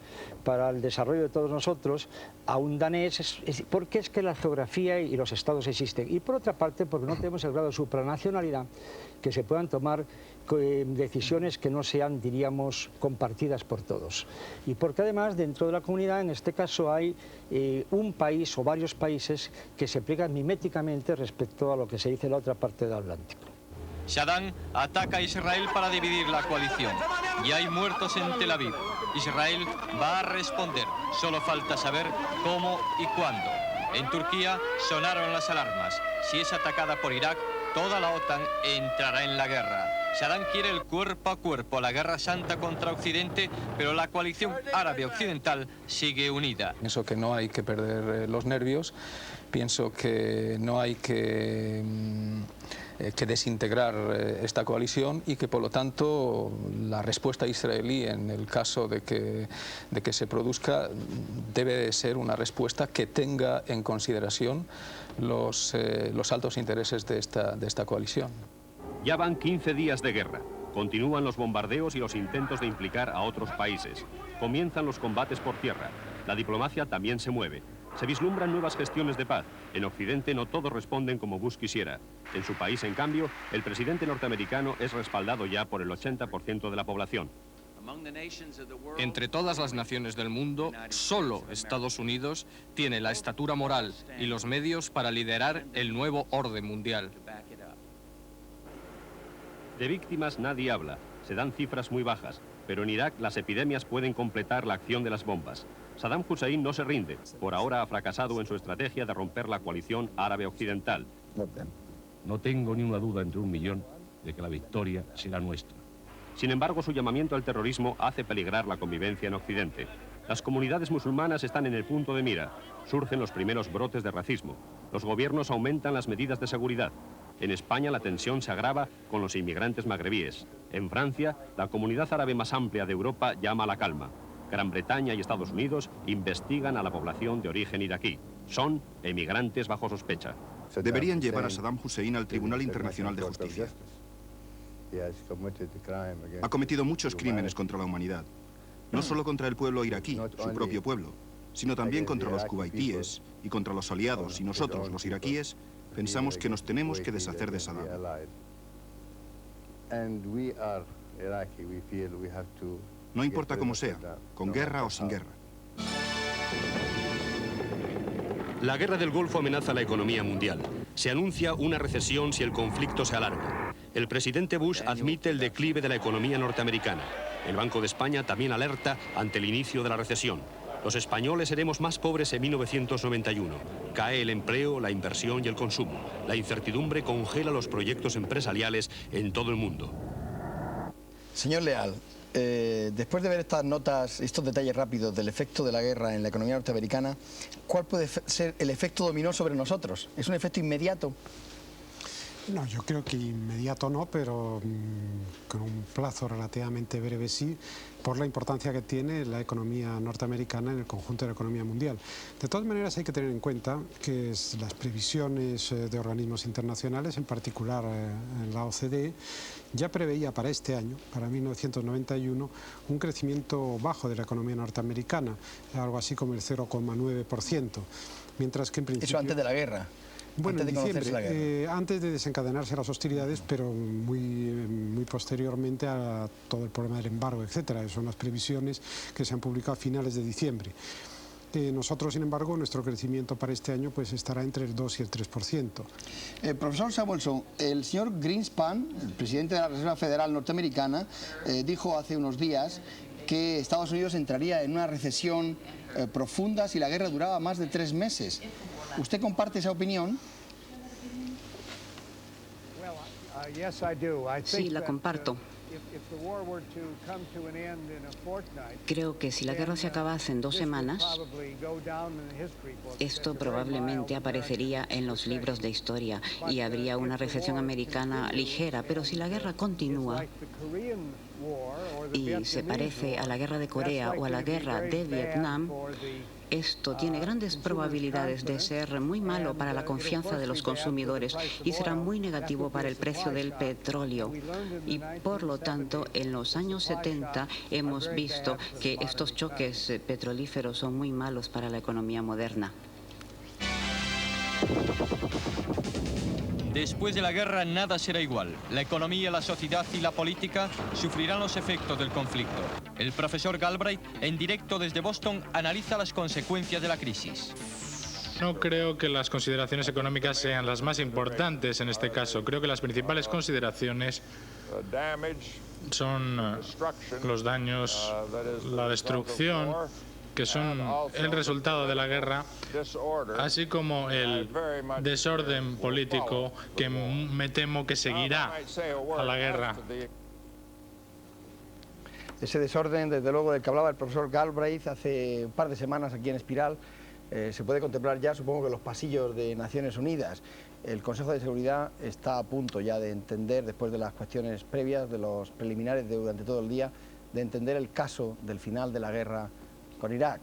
para el desarrollo de todos nosotros, a un danés, porque es que la geografía y los estados existen. Y por otra parte, porque no tenemos el grado de supranacionalidad que se puedan tomar decisiones que no sean, diríamos, compartidas por todos. Y porque además, dentro de la comunidad, en este caso hay un país o varios países que se pliegan miméticamente respecto a lo que se dice en la otra parte del Atlántico. Saddam ataca a Israel para dividir la coalición. Y hay muertos en Tel Aviv. Israel va a responder. Solo falta saber cómo y cuándo. En Turquía sonaron las alarmas. Si es atacada por Irak, toda la OTAN entrará en la guerra. Saddam quiere el cuerpo a cuerpo, la guerra santa contra Occidente, pero la coalición árabe occidental sigue unida. Pienso que no hay que perder los nervios, pienso que no hay que desintegrar esta coalición y que por lo tanto la respuesta israelí en el caso de que se produzca debe de ser una respuesta que tenga en consideración los altos intereses de esta coalición. Ya van 15 días de guerra. Continúan los bombardeos y los intentos de implicar a otros países. Comienzan los combates por tierra. La diplomacia también se mueve. Se vislumbran nuevas gestiones de paz. En Occidente no todos responden como Bush quisiera. En su país, en cambio, el presidente norteamericano es respaldado ya por el 80% de la población. Entre todas las naciones del mundo, solo Estados Unidos tiene la estatura moral y los medios para liderar el nuevo orden mundial. De víctimas nadie habla. Se dan cifras muy bajas. Pero en Irak las epidemias pueden completar la acción de las bombas. Saddam Hussein no se rinde. Por ahora ha fracasado en su estrategia de romper la coalición árabe occidental. No tengo ni una duda entre 1 millón de que la victoria será nuestra. Sin embargo, su llamamiento al terrorismo hace peligrar la convivencia en Occidente. Las comunidades musulmanas están en el punto de mira. Surgen los primeros brotes de racismo. Los gobiernos aumentan las medidas de seguridad. En España la tensión se agrava con los inmigrantes magrebíes. En Francia, la comunidad árabe más amplia de Europa llama a la calma. Gran Bretaña y Estados Unidos investigan a la población de origen iraquí. Son emigrantes bajo sospecha. Deberían llevar a Saddam Hussein al Tribunal Internacional de Justicia. Ha cometido muchos crímenes contra la humanidad. No solo contra el pueblo iraquí, su propio pueblo, sino también contra los cubaitíes y contra los aliados. Y nosotros, los iraquíes, pensamos que nos tenemos que deshacer de Saddam. No importa cómo sea, con guerra o sin guerra. La guerra del Golfo amenaza la economía mundial. Se anuncia una recesión si el conflicto se alarga. El presidente Bush admite el declive de la economía norteamericana. El Banco de España también alerta ante el inicio de la recesión. Los españoles seremos más pobres en 1991. Cae el empleo, la inversión y el consumo. La incertidumbre congela los proyectos empresariales en todo el mundo. Señor Leal, después de ver estas notas, estos detalles rápidos del efecto de la guerra en la economía norteamericana, ¿cuál puede ser el efecto dominó sobre nosotros? ¿Es un efecto inmediato? No, yo creo que inmediato no, pero con un plazo relativamente breve sí, por la importancia que tiene la economía norteamericana en el conjunto de la economía mundial. De todas maneras hay que tener en cuenta que las previsiones de organismos internacionales, en particular en la OCDE, ya preveía para este año, para 1991, un crecimiento bajo de la economía norteamericana, algo así como el 0,9%, mientras que en principio... Eso antes de la guerra. Bueno, antes en diciembre, antes de desencadenarse las hostilidades, pero muy posteriormente a todo el problema del embargo, etcétera. Son las previsiones que se han publicado a finales de diciembre. Nosotros, sin embargo, nuestro crecimiento para este año pues estará entre el 2 y el 3%. Profesor Samuelson, el señor Greenspan, el presidente de la Reserva Federal norteamericana, dijo hace unos días que Estados Unidos entraría en una recesión profunda si la guerra duraba más de 3 meses. ¿Usted comparte esa opinión? Sí, la comparto. Creo que si la guerra se acabase en 2 semanas, esto probablemente aparecería en los libros de historia y habría una recesión americana ligera, pero si la guerra continúa y se parece a la guerra de Corea o a la guerra de Vietnam, esto tiene grandes probabilidades de ser muy malo para la confianza de los consumidores y será muy negativo para el precio del petróleo. Y por lo tanto, en los años 70 hemos visto que estos choques petrolíferos son muy malos para la economía moderna. Después de la guerra nada será igual. La economía, la sociedad y la política sufrirán los efectos del conflicto. El profesor Galbraith, en directo desde Boston, analiza las consecuencias de la crisis. No creo que las consideraciones económicas sean las más importantes en este caso. Creo que las principales consideraciones son los daños, la destrucción, que son el resultado de la guerra, así como el desorden político que me temo que seguirá a la guerra. Ese desorden, desde luego, del que hablaba el profesor Galbraith hace un par de semanas aquí en Espiral, se puede contemplar ya, supongo, que en los pasillos de Naciones Unidas. El Consejo de Seguridad está a punto ya de entender, después de las cuestiones previas, de los preliminares durante todo el día, de entender el caso del final de la guerra con Irak.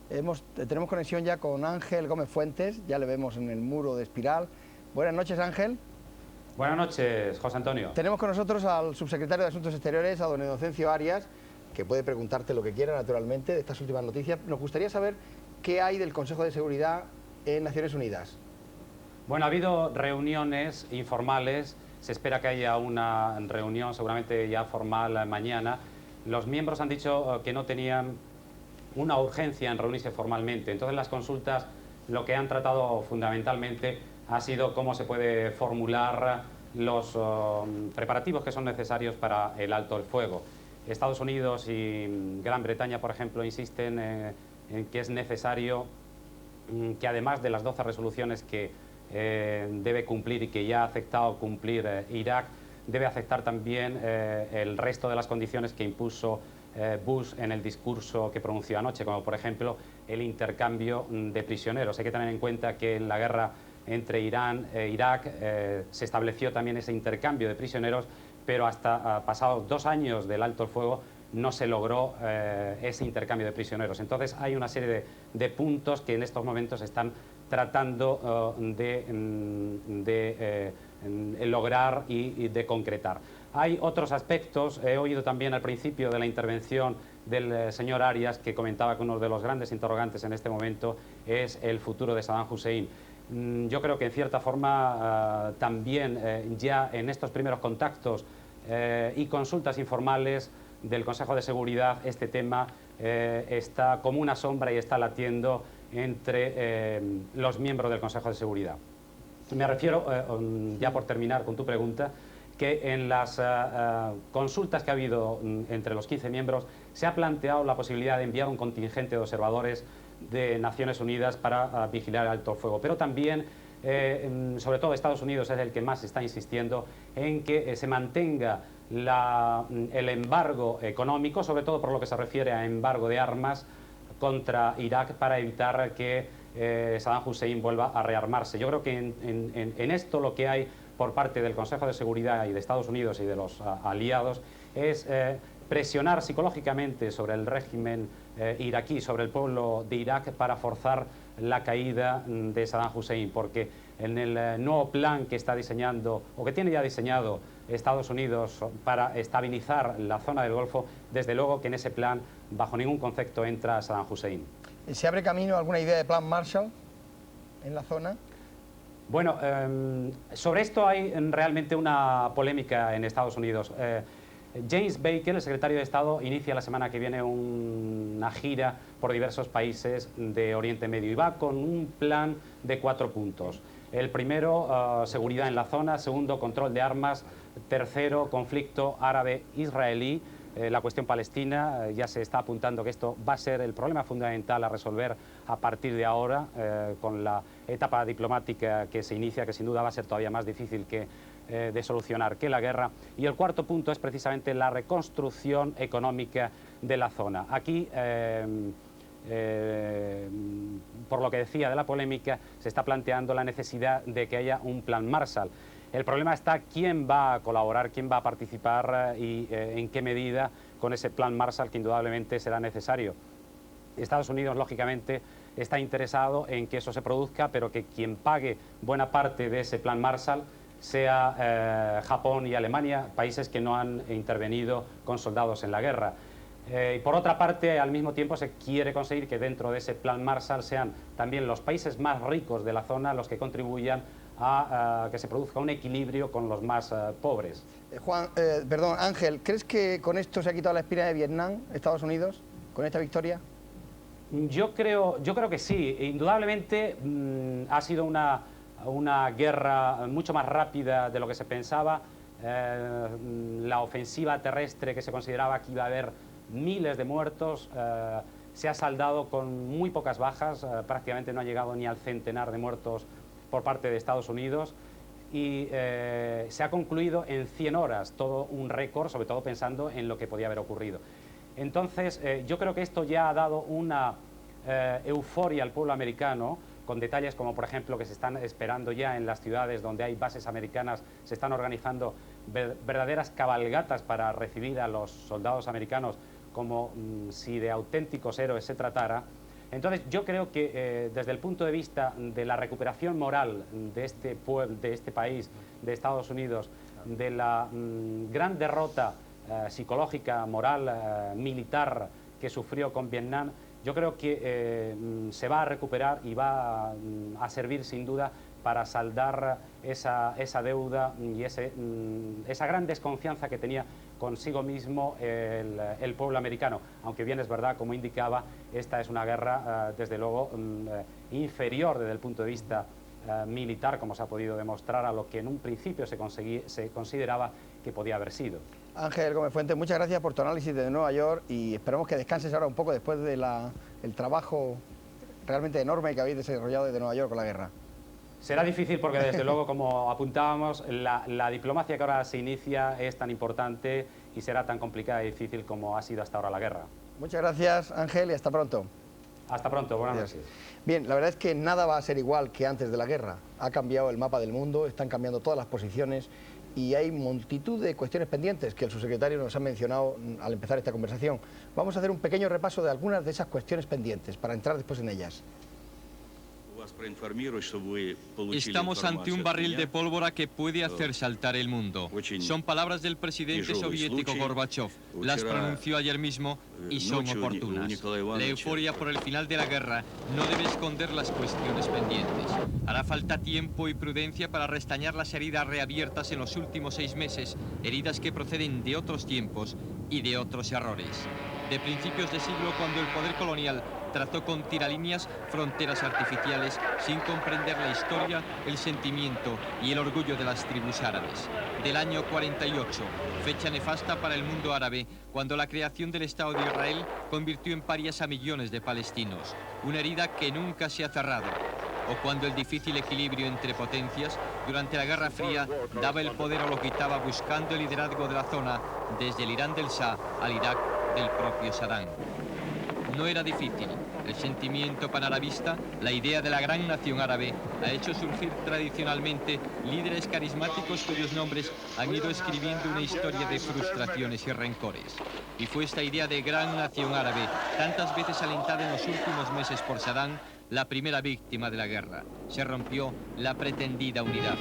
Tenemos conexión ya con Ángel Gómez Fuentes, ya le vemos en el muro de Espiral. Buenas noches, Ángel. Buenas noches, José Antonio. Tenemos con nosotros al subsecretario de Asuntos Exteriores, a don Inocencio Arias, que puede preguntarte lo que quiera, naturalmente, de estas últimas noticias. Nos gustaría saber qué hay del Consejo de Seguridad en Naciones Unidas. Bueno, ha habido reuniones informales, se espera que haya una reunión seguramente ya formal mañana. Los miembros han dicho que no tenían una urgencia en reunirse formalmente. Entonces las consultas lo que han tratado fundamentalmente ha sido cómo se puede formular los preparativos que son necesarios para el alto el fuego. Estados Unidos y Gran Bretaña, por ejemplo, insisten en que es necesario que además de las 12 resoluciones que debe cumplir y que ya ha aceptado cumplir Irak, debe aceptar también el resto de las condiciones que impuso Bush en el discurso que pronunció anoche, como por ejemplo el intercambio de prisioneros. Hay que tener en cuenta que en la guerra entre Irán e Irak se estableció también ese intercambio de prisioneros, pero hasta pasados 2 años del alto el fuego no se logró ese intercambio de prisioneros. Entonces hay una serie de puntos que en estos momentos están tratando de lograr y de concretar. Hay otros aspectos, he oído también al principio de la intervención del señor Arias que comentaba que uno de los grandes interrogantes en este momento es el futuro de Saddam Hussein. Yo creo que en cierta forma también ya en estos primeros contactos y consultas informales del Consejo de Seguridad este tema está como una sombra y está latiendo entre los miembros del Consejo de Seguridad. Me refiero, ya por terminar con tu pregunta, que en las consultas que ha habido entre los 15 miembros se ha planteado la posibilidad de enviar un contingente de observadores de Naciones Unidas para vigilar el alto el fuego, pero también, sobre todo Estados Unidos es el que más está insistiendo en que se mantenga el embargo económico, sobre todo por lo que se refiere a embargo de armas contra Irak, para evitar que Saddam Hussein vuelva a rearmarse. Yo creo que en esto lo que hay por parte del Consejo de Seguridad y de Estados Unidos y de los aliados es presionar psicológicamente sobre el régimen iraquí, sobre el pueblo de Irak, para forzar la caída de Saddam Hussein, porque en el nuevo plan que está diseñando, o que tiene ya diseñado Estados Unidos para estabilizar la zona del Golfo, desde luego que en ese plan, bajo ningún concepto, entra Saddam Hussein. ¿Se abre camino alguna idea de plan Marshall en la zona? Bueno, sobre esto hay realmente una polémica en Estados Unidos. James Baker, el secretario de Estado, inicia la semana que viene una gira por diversos países de Oriente Medio y va con un plan de 4 puntos. El primero, seguridad en la zona; segundo, control de armas; tercero, conflicto árabe-israelí. La cuestión palestina, ya se está apuntando que esto va a ser el problema fundamental a resolver a partir de ahora, con la etapa diplomática que se inicia, que sin duda va a ser todavía más difícil de solucionar que la guerra. Y el cuarto punto es precisamente la reconstrucción económica de la zona. Aquí, por lo que decía de la polémica, se está planteando la necesidad de que haya un plan Marshall. El problema está quién va a colaborar, quién va a participar y en qué medida con ese plan Marshall, que indudablemente será necesario. Estados Unidos, lógicamente, está interesado en que eso se produzca, pero que quien pague buena parte de ese plan Marshall sea Japón y Alemania, países que no han intervenido con soldados en la guerra. Y por otra parte, al mismo tiempo se quiere conseguir que dentro de ese plan Marshall sean también los países más ricos de la zona los que contribuyan a que se produzca un equilibrio con los más pobres. Ángel, ¿crees que con esto se ha quitado la espina de Vietnam, Estados Unidos, con esta victoria? Yo creo que sí. Indudablemente ha sido una guerra mucho más rápida de lo que se pensaba. La ofensiva terrestre, que se consideraba que iba a haber miles de muertos, se ha saldado con muy pocas bajas. Prácticamente no ha llegado ni al centenar de muertos por parte de Estados Unidos, y se ha concluido en 100 horas, todo un récord, sobre todo pensando en lo que podía haber ocurrido. Entonces, yo creo que esto ya ha dado una euforia al pueblo americano, con detalles como, por ejemplo, que se están esperando ya en las ciudades donde hay bases americanas, se están organizando verdaderas cabalgatas para recibir a los soldados americanos como si de auténticos héroes se tratara. Entonces, yo creo que desde el punto de vista de la recuperación moral de este pueblo, de este país, de Estados Unidos, de la gran derrota psicológica, moral, militar que sufrió con Vietnam, yo creo que se va a recuperar y va a servir sin duda para saldar esa deuda y esa gran desconfianza que tenía consigo mismo el pueblo americano. Aunque bien es verdad, como indicaba, esta es una guerra desde luego inferior desde el punto de vista militar, como se ha podido demostrar, a lo que en un principio se consideraba que podía haber sido. Ángel Gómez Fuentes, muchas gracias por tu análisis de Nueva York y esperamos que descanses ahora un poco después del trabajo realmente enorme que habéis desarrollado desde Nueva York con la guerra. Será difícil porque, desde luego, como apuntábamos, la diplomacia que ahora se inicia es tan importante y será tan complicada y difícil como ha sido hasta ahora la guerra. Muchas gracias, Ángel, y hasta pronto. Hasta pronto, buenas noches. Bien, la verdad es que nada va a ser igual que antes de la guerra. Ha cambiado el mapa del mundo, están cambiando todas las posiciones y hay multitud de cuestiones pendientes que el subsecretario nos ha mencionado al empezar esta conversación. Vamos a hacer un pequeño repaso de algunas de esas cuestiones pendientes para entrar después en ellas. Estamos ante un barril de pólvora que puede hacer saltar el mundo. Son palabras del presidente soviético Gorbachev. Las pronunció ayer mismo y son oportunas. La euforia por el final de la guerra no debe esconder las cuestiones pendientes. Hará falta tiempo y prudencia para restañar las heridas reabiertas en los últimos 6 meses, heridas que proceden de otros tiempos y de otros errores. De principios de siglo, cuando el poder colonial trazó con tiralíneas fronteras artificiales sin comprender la historia, el sentimiento y el orgullo de las tribus árabes. Del año 48, fecha nefasta para el mundo árabe, cuando la creación del Estado de Israel convirtió en parias a millones de palestinos, una herida que nunca se ha cerrado. O cuando el difícil equilibrio entre potencias durante la Guerra Fría daba el poder o lo quitaba buscando el liderazgo de la zona, desde el Irán del Shah al Irak del propio Saddam. No era difícil, El sentimiento panarabista, la idea de la gran nación árabe, ha hecho surgir tradicionalmente líderes carismáticos cuyos nombres han ido escribiendo una historia de frustraciones y rencores. Y fue esta idea de gran nación árabe, tantas veces alentada en los últimos meses por Saddam, la primera víctima de la guerra. Se rompió la pretendida unidad.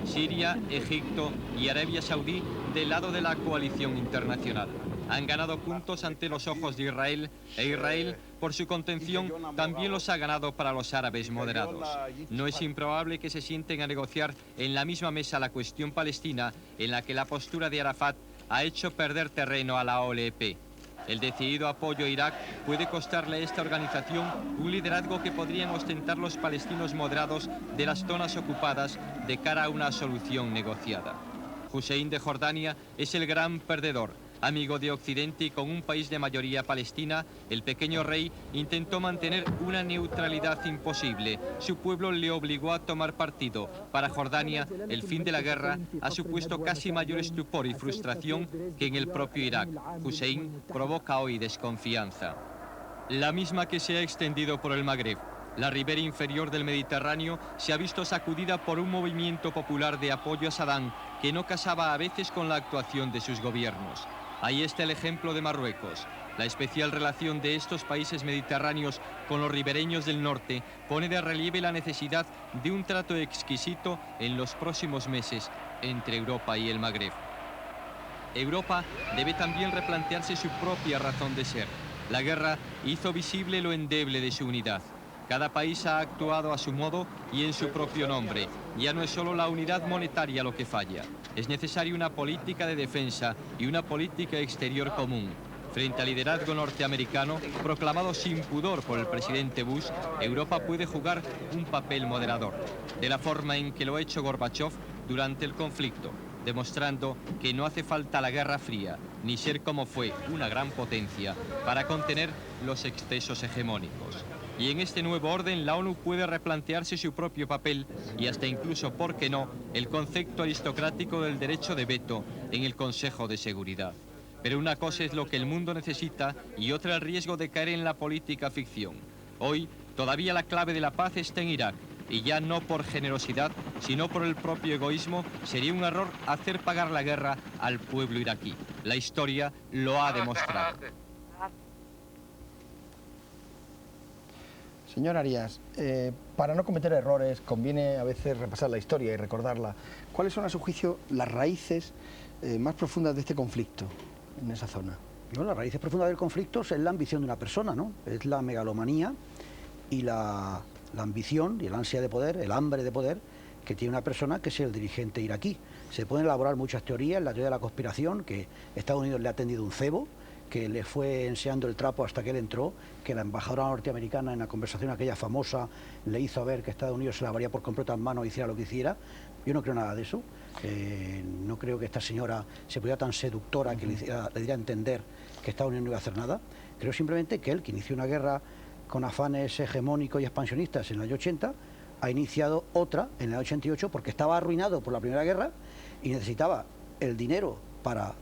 Siria, Egipto y Arabia Saudí del lado de la coalición internacional. Han ganado puntos ante los ojos de Israel, e Israel, por su contención, también los ha ganado para los árabes moderados. No es improbable que se sienten a negociar en la misma mesa la cuestión palestina, en la que la postura de Arafat ha hecho perder terreno a la OLP. El decidido apoyo a Irak puede costarle a esta organización un liderazgo que podrían ostentar los palestinos moderados de las zonas ocupadas de cara a una solución negociada. Hussein de Jordania es el gran perdedor. Amigo de Occidente y con un país de mayoría palestina, el pequeño rey intentó mantener una neutralidad imposible. Su pueblo le obligó a tomar partido. Para Jordania, el fin de la guerra ha supuesto casi mayor estupor y frustración que en el propio Irak. Hussein provoca hoy desconfianza, la misma que se ha extendido por el Magreb. La ribera inferior del Mediterráneo se ha visto sacudida por un movimiento popular de apoyo a Saddam que no casaba a veces con la actuación de sus gobiernos. Ahí está el ejemplo de Marruecos. La especial relación de estos países mediterráneos con los ribereños del norte pone de relieve la necesidad de un trato exquisito en los próximos meses entre Europa y el Magreb. Europa debe también replantearse su propia razón de ser. La guerra hizo visible lo endeble de su unidad. Cada país ha actuado a su modo y en su propio nombre. Ya no es solo la unidad monetaria lo que falla. Es necesaria una política de defensa y una política exterior común. Frente al liderazgo norteamericano, proclamado sin pudor por el presidente Bush, Europa puede jugar un papel moderador, de la forma en que lo ha hecho Gorbachov durante el conflicto, demostrando que no hace falta la Guerra Fría, ni ser como fue una gran potencia, para contener los excesos hegemónicos. Y en este nuevo orden la ONU puede replantearse su propio papel y hasta incluso, ¿por qué no?, el concepto aristocrático del derecho de veto en el Consejo de Seguridad. Pero una cosa es lo que el mundo necesita y otra el riesgo de caer en la política ficción. Hoy, todavía la clave de la paz está en Irak, y ya no por generosidad, sino por el propio egoísmo, sería un error hacer pagar la guerra al pueblo iraquí. La historia lo ha demostrado. Señor Arias, para no cometer errores conviene a veces repasar la historia y recordarla. ¿Cuáles son a su juicio las raíces más profundas de este conflicto en esa zona? Bueno, las raíces profundas del conflicto es la ambición de una persona, ¿no? Es la megalomanía y la ambición y el ansia de poder, el hambre de poder que tiene una persona que es el dirigente iraquí. Se pueden elaborar muchas teorías, la teoría de la conspiración, que Estados Unidos le ha tendido un cebo, que le fue enseñando el trapo hasta que él entró, que la embajadora norteamericana en la conversación aquella famosa le hizo ver que Estados Unidos se lavaría por completo en manos e hiciera lo que hiciera. Yo no creo nada de eso. No creo que esta señora se pudiera tan seductora que le diera a entender que Estados Unidos no iba a hacer nada. Creo simplemente que él, que inició una guerra con afanes hegemónicos y expansionistas en el año 80, ha iniciado otra en el 88 porque estaba arruinado por la Primera Guerra y necesitaba el dinero para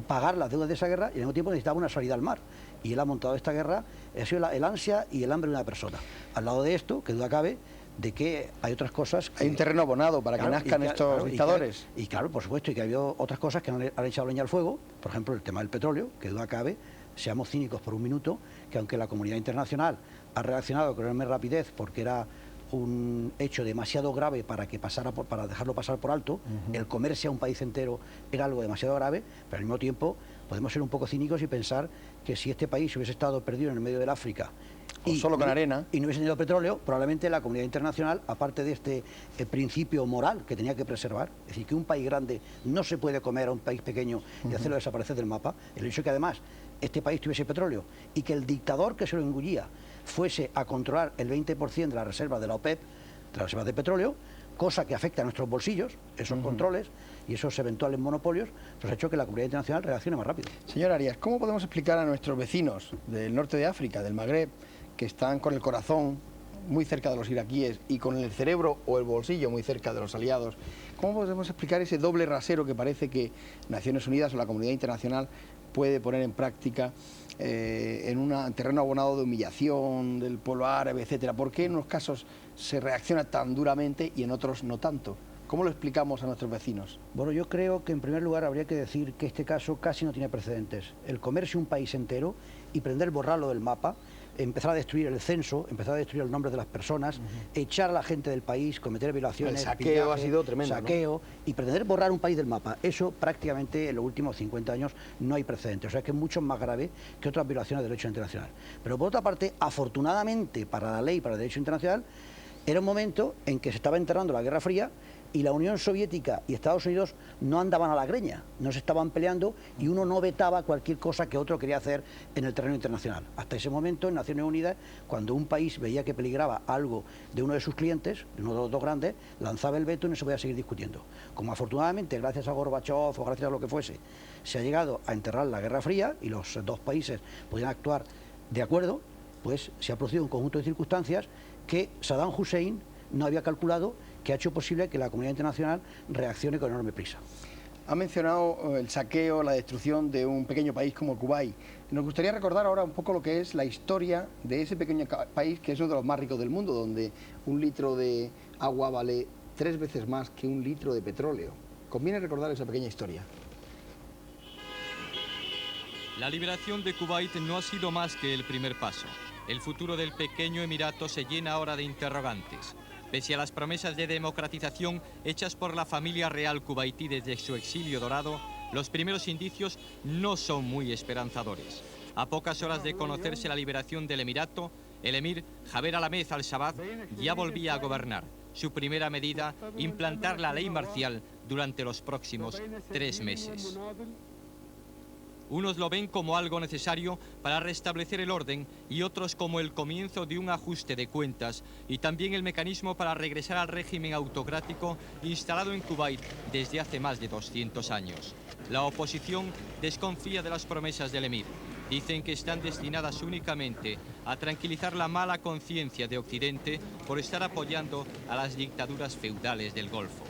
pagar las deudas de esa guerra y al mismo tiempo necesitaba una salida al mar. Y él ha montado esta guerra, ha sido el ansia y el hambre de una persona. Al lado de esto, que duda cabe, de que hay otras cosas... Hay un terreno abonado para que nazcan estos dictadores. Y claro, por supuesto, y que ha habido otras cosas que han echado leña al fuego, por ejemplo, el tema del petróleo, que duda cabe, seamos cínicos por un minuto, que aunque la comunidad internacional ha reaccionado con enorme rapidez porque era un hecho demasiado grave para dejarlo pasar por alto, el comerse a un país entero era algo demasiado grave, pero al mismo tiempo podemos ser un poco cínicos y pensar que si este país hubiese estado perdido en el medio del África y solo con arena y no hubiese tenido petróleo, probablemente la comunidad internacional, aparte de este principio moral que tenía que preservar, es decir, que un país grande no se puede comer a un país pequeño y hacerlo desaparecer del mapa, el hecho de que además este país tuviese petróleo y que el dictador que se lo engullía fuese a controlar el 20% de las reservas de la OPEP, de las reservas de petróleo, cosa que afecta a nuestros bolsillos, esos controles y esos eventuales monopolios, pues ha hecho que la comunidad internacional reaccione más rápido. Señor Arias, ¿cómo podemos explicar a nuestros vecinos del norte de África, del Magreb, que están con el corazón muy cerca de los iraquíes y con el cerebro o el bolsillo muy cerca de los aliados, cómo podemos explicar ese doble rasero que parece que Naciones Unidas o la comunidad internacional puede poner en práctica en un terreno abonado de humillación del pueblo árabe, etcétera. ¿Por qué en unos casos se reacciona tan duramente y en otros no tanto? ¿Cómo lo explicamos a nuestros vecinos? Bueno, yo creo que en primer lugar habría que decir que este caso casi no tiene precedentes. El comerse un país entero y pretender borrarlo del mapa, empezar a destruir el censo, empezar a destruir el nombre de las personas, echar a la gente del país, cometer violaciones, el saqueo ha sido tremendo, saqueo, ¿no? Y pretender borrar un país del mapa, eso prácticamente en los últimos 50 años no hay precedentes. O sea, que es mucho más grave que otras violaciones del derecho internacional. Pero por otra parte, afortunadamente para la ley, para el derecho internacional, era un momento en que se estaba enterrando la Guerra Fría y la Unión Soviética y Estados Unidos no andaban a la greña, no se estaban peleando y uno no vetaba cualquier cosa que otro quería hacer en el terreno internacional. Hasta ese momento, en Naciones Unidas, cuando un país veía que peligraba algo de uno de sus clientes, de uno de los dos grandes, lanzaba el veto y no se podía seguir discutiendo. Como afortunadamente, gracias a Gorbachev o gracias a lo que fuese, se ha llegado a enterrar la Guerra Fría y los dos países podían actuar de acuerdo, pues se ha producido un conjunto de circunstancias que Saddam Hussein no había calculado, que ha hecho posible que la comunidad internacional reaccione con enorme prisa. Ha mencionado el saqueo, la destrucción de un pequeño país como Kuwait. Nos gustaría recordar ahora un poco lo que es la historia de ese pequeño país, que es uno de los más ricos del mundo, donde un litro de agua vale 3 veces más que un litro de petróleo. Conviene recordar esa pequeña historia. La liberación de Kuwait no ha sido más que el primer paso. El futuro del pequeño emirato se llena ahora de interrogantes. Pese a las promesas de democratización hechas por la familia real kuwaití desde su exilio dorado, los primeros indicios no son muy esperanzadores. A pocas horas de conocerse la liberación del emirato, el emir Jaber Al-Ahmed Al-Sabah ya volvía a gobernar. Su primera medida, implantar la ley marcial durante los próximos 3 meses. Unos lo ven como algo necesario para restablecer el orden y otros como el comienzo de un ajuste de cuentas y también el mecanismo para regresar al régimen autocrático instalado en Kuwait desde hace más de 200 años. La oposición desconfía de las promesas del emir. Dicen que están destinadas únicamente a tranquilizar la mala conciencia de Occidente por estar apoyando a las dictaduras feudales del Golfo.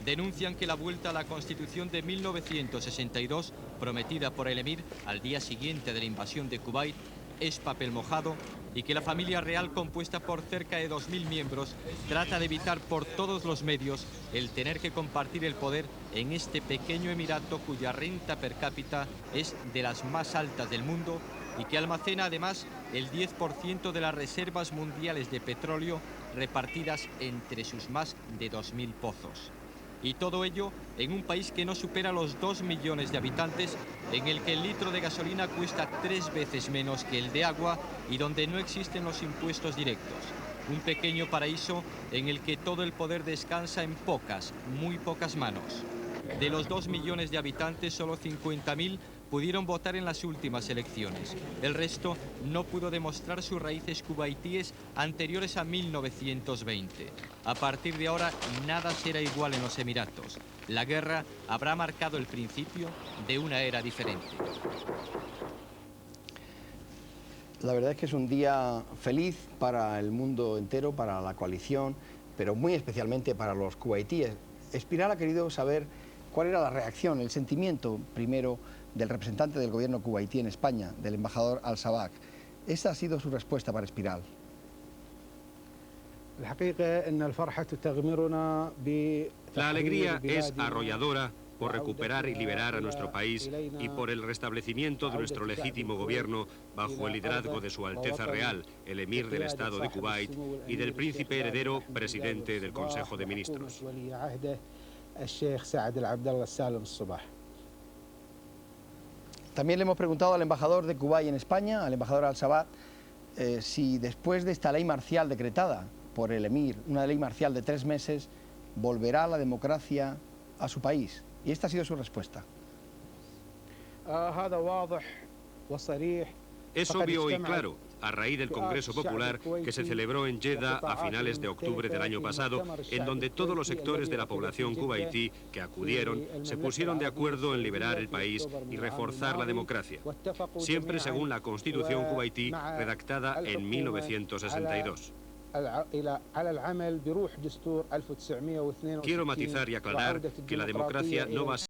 Denuncian que la vuelta a la Constitución de 1962, prometida por el emir al día siguiente de la invasión de Kuwait, es papel mojado y que la familia real, compuesta por cerca de 2000 miembros, trata de evitar por todos los medios el tener que compartir el poder en este pequeño emirato cuya renta per cápita es de las más altas del mundo y que almacena además el 10% de las reservas mundiales de petróleo repartidas entre sus más de 2000 pozos. Y todo ello en un país que no supera los 2 millones de habitantes, en el que el litro de gasolina cuesta 3 veces menos que el de agua y donde no existen los impuestos directos. Un pequeño paraíso en el que todo el poder descansa en pocas, muy pocas manos. De los 2 millones de habitantes, solo 50.000 pudieron votar en las últimas elecciones. El resto no pudo demostrar sus raíces kuwaitíes anteriores a 1920. A partir de ahora, nada será igual en los Emiratos. La guerra habrá marcado el principio de una era diferente. La verdad es que es un día feliz para el mundo entero, para la coalición, pero muy especialmente para los kuwaitíes. Espiral ha querido saber cuál era la reacción, el sentimiento primero del representante del gobierno kuwaití en España, del embajador Al-Sabah. Esa ha sido su respuesta para Espiral. La alegría es arrolladora por recuperar y liberar a nuestro país y por el restablecimiento de nuestro legítimo gobierno bajo el liderazgo de Su Alteza Real, el emir del Estado de Kuwait, y del príncipe heredero, presidente del Consejo de Ministros. También le hemos preguntado al embajador de Kuwait en España, al embajador Al-Sabah, si después de esta ley marcial decretada por el emir, una ley marcial de 3 meses, volverá la democracia a su país. Y esta ha sido su respuesta. Es obvio y claro, a raíz del Congreso Popular que se celebró en Jeddah a finales de octubre del año pasado, en donde todos los sectores de la población kuwaití que acudieron se pusieron de acuerdo en liberar el país y reforzar la democracia, siempre según la Constitución kuwaití redactada en 1962. Quiero matizar y aclarar que la democracia no va a ser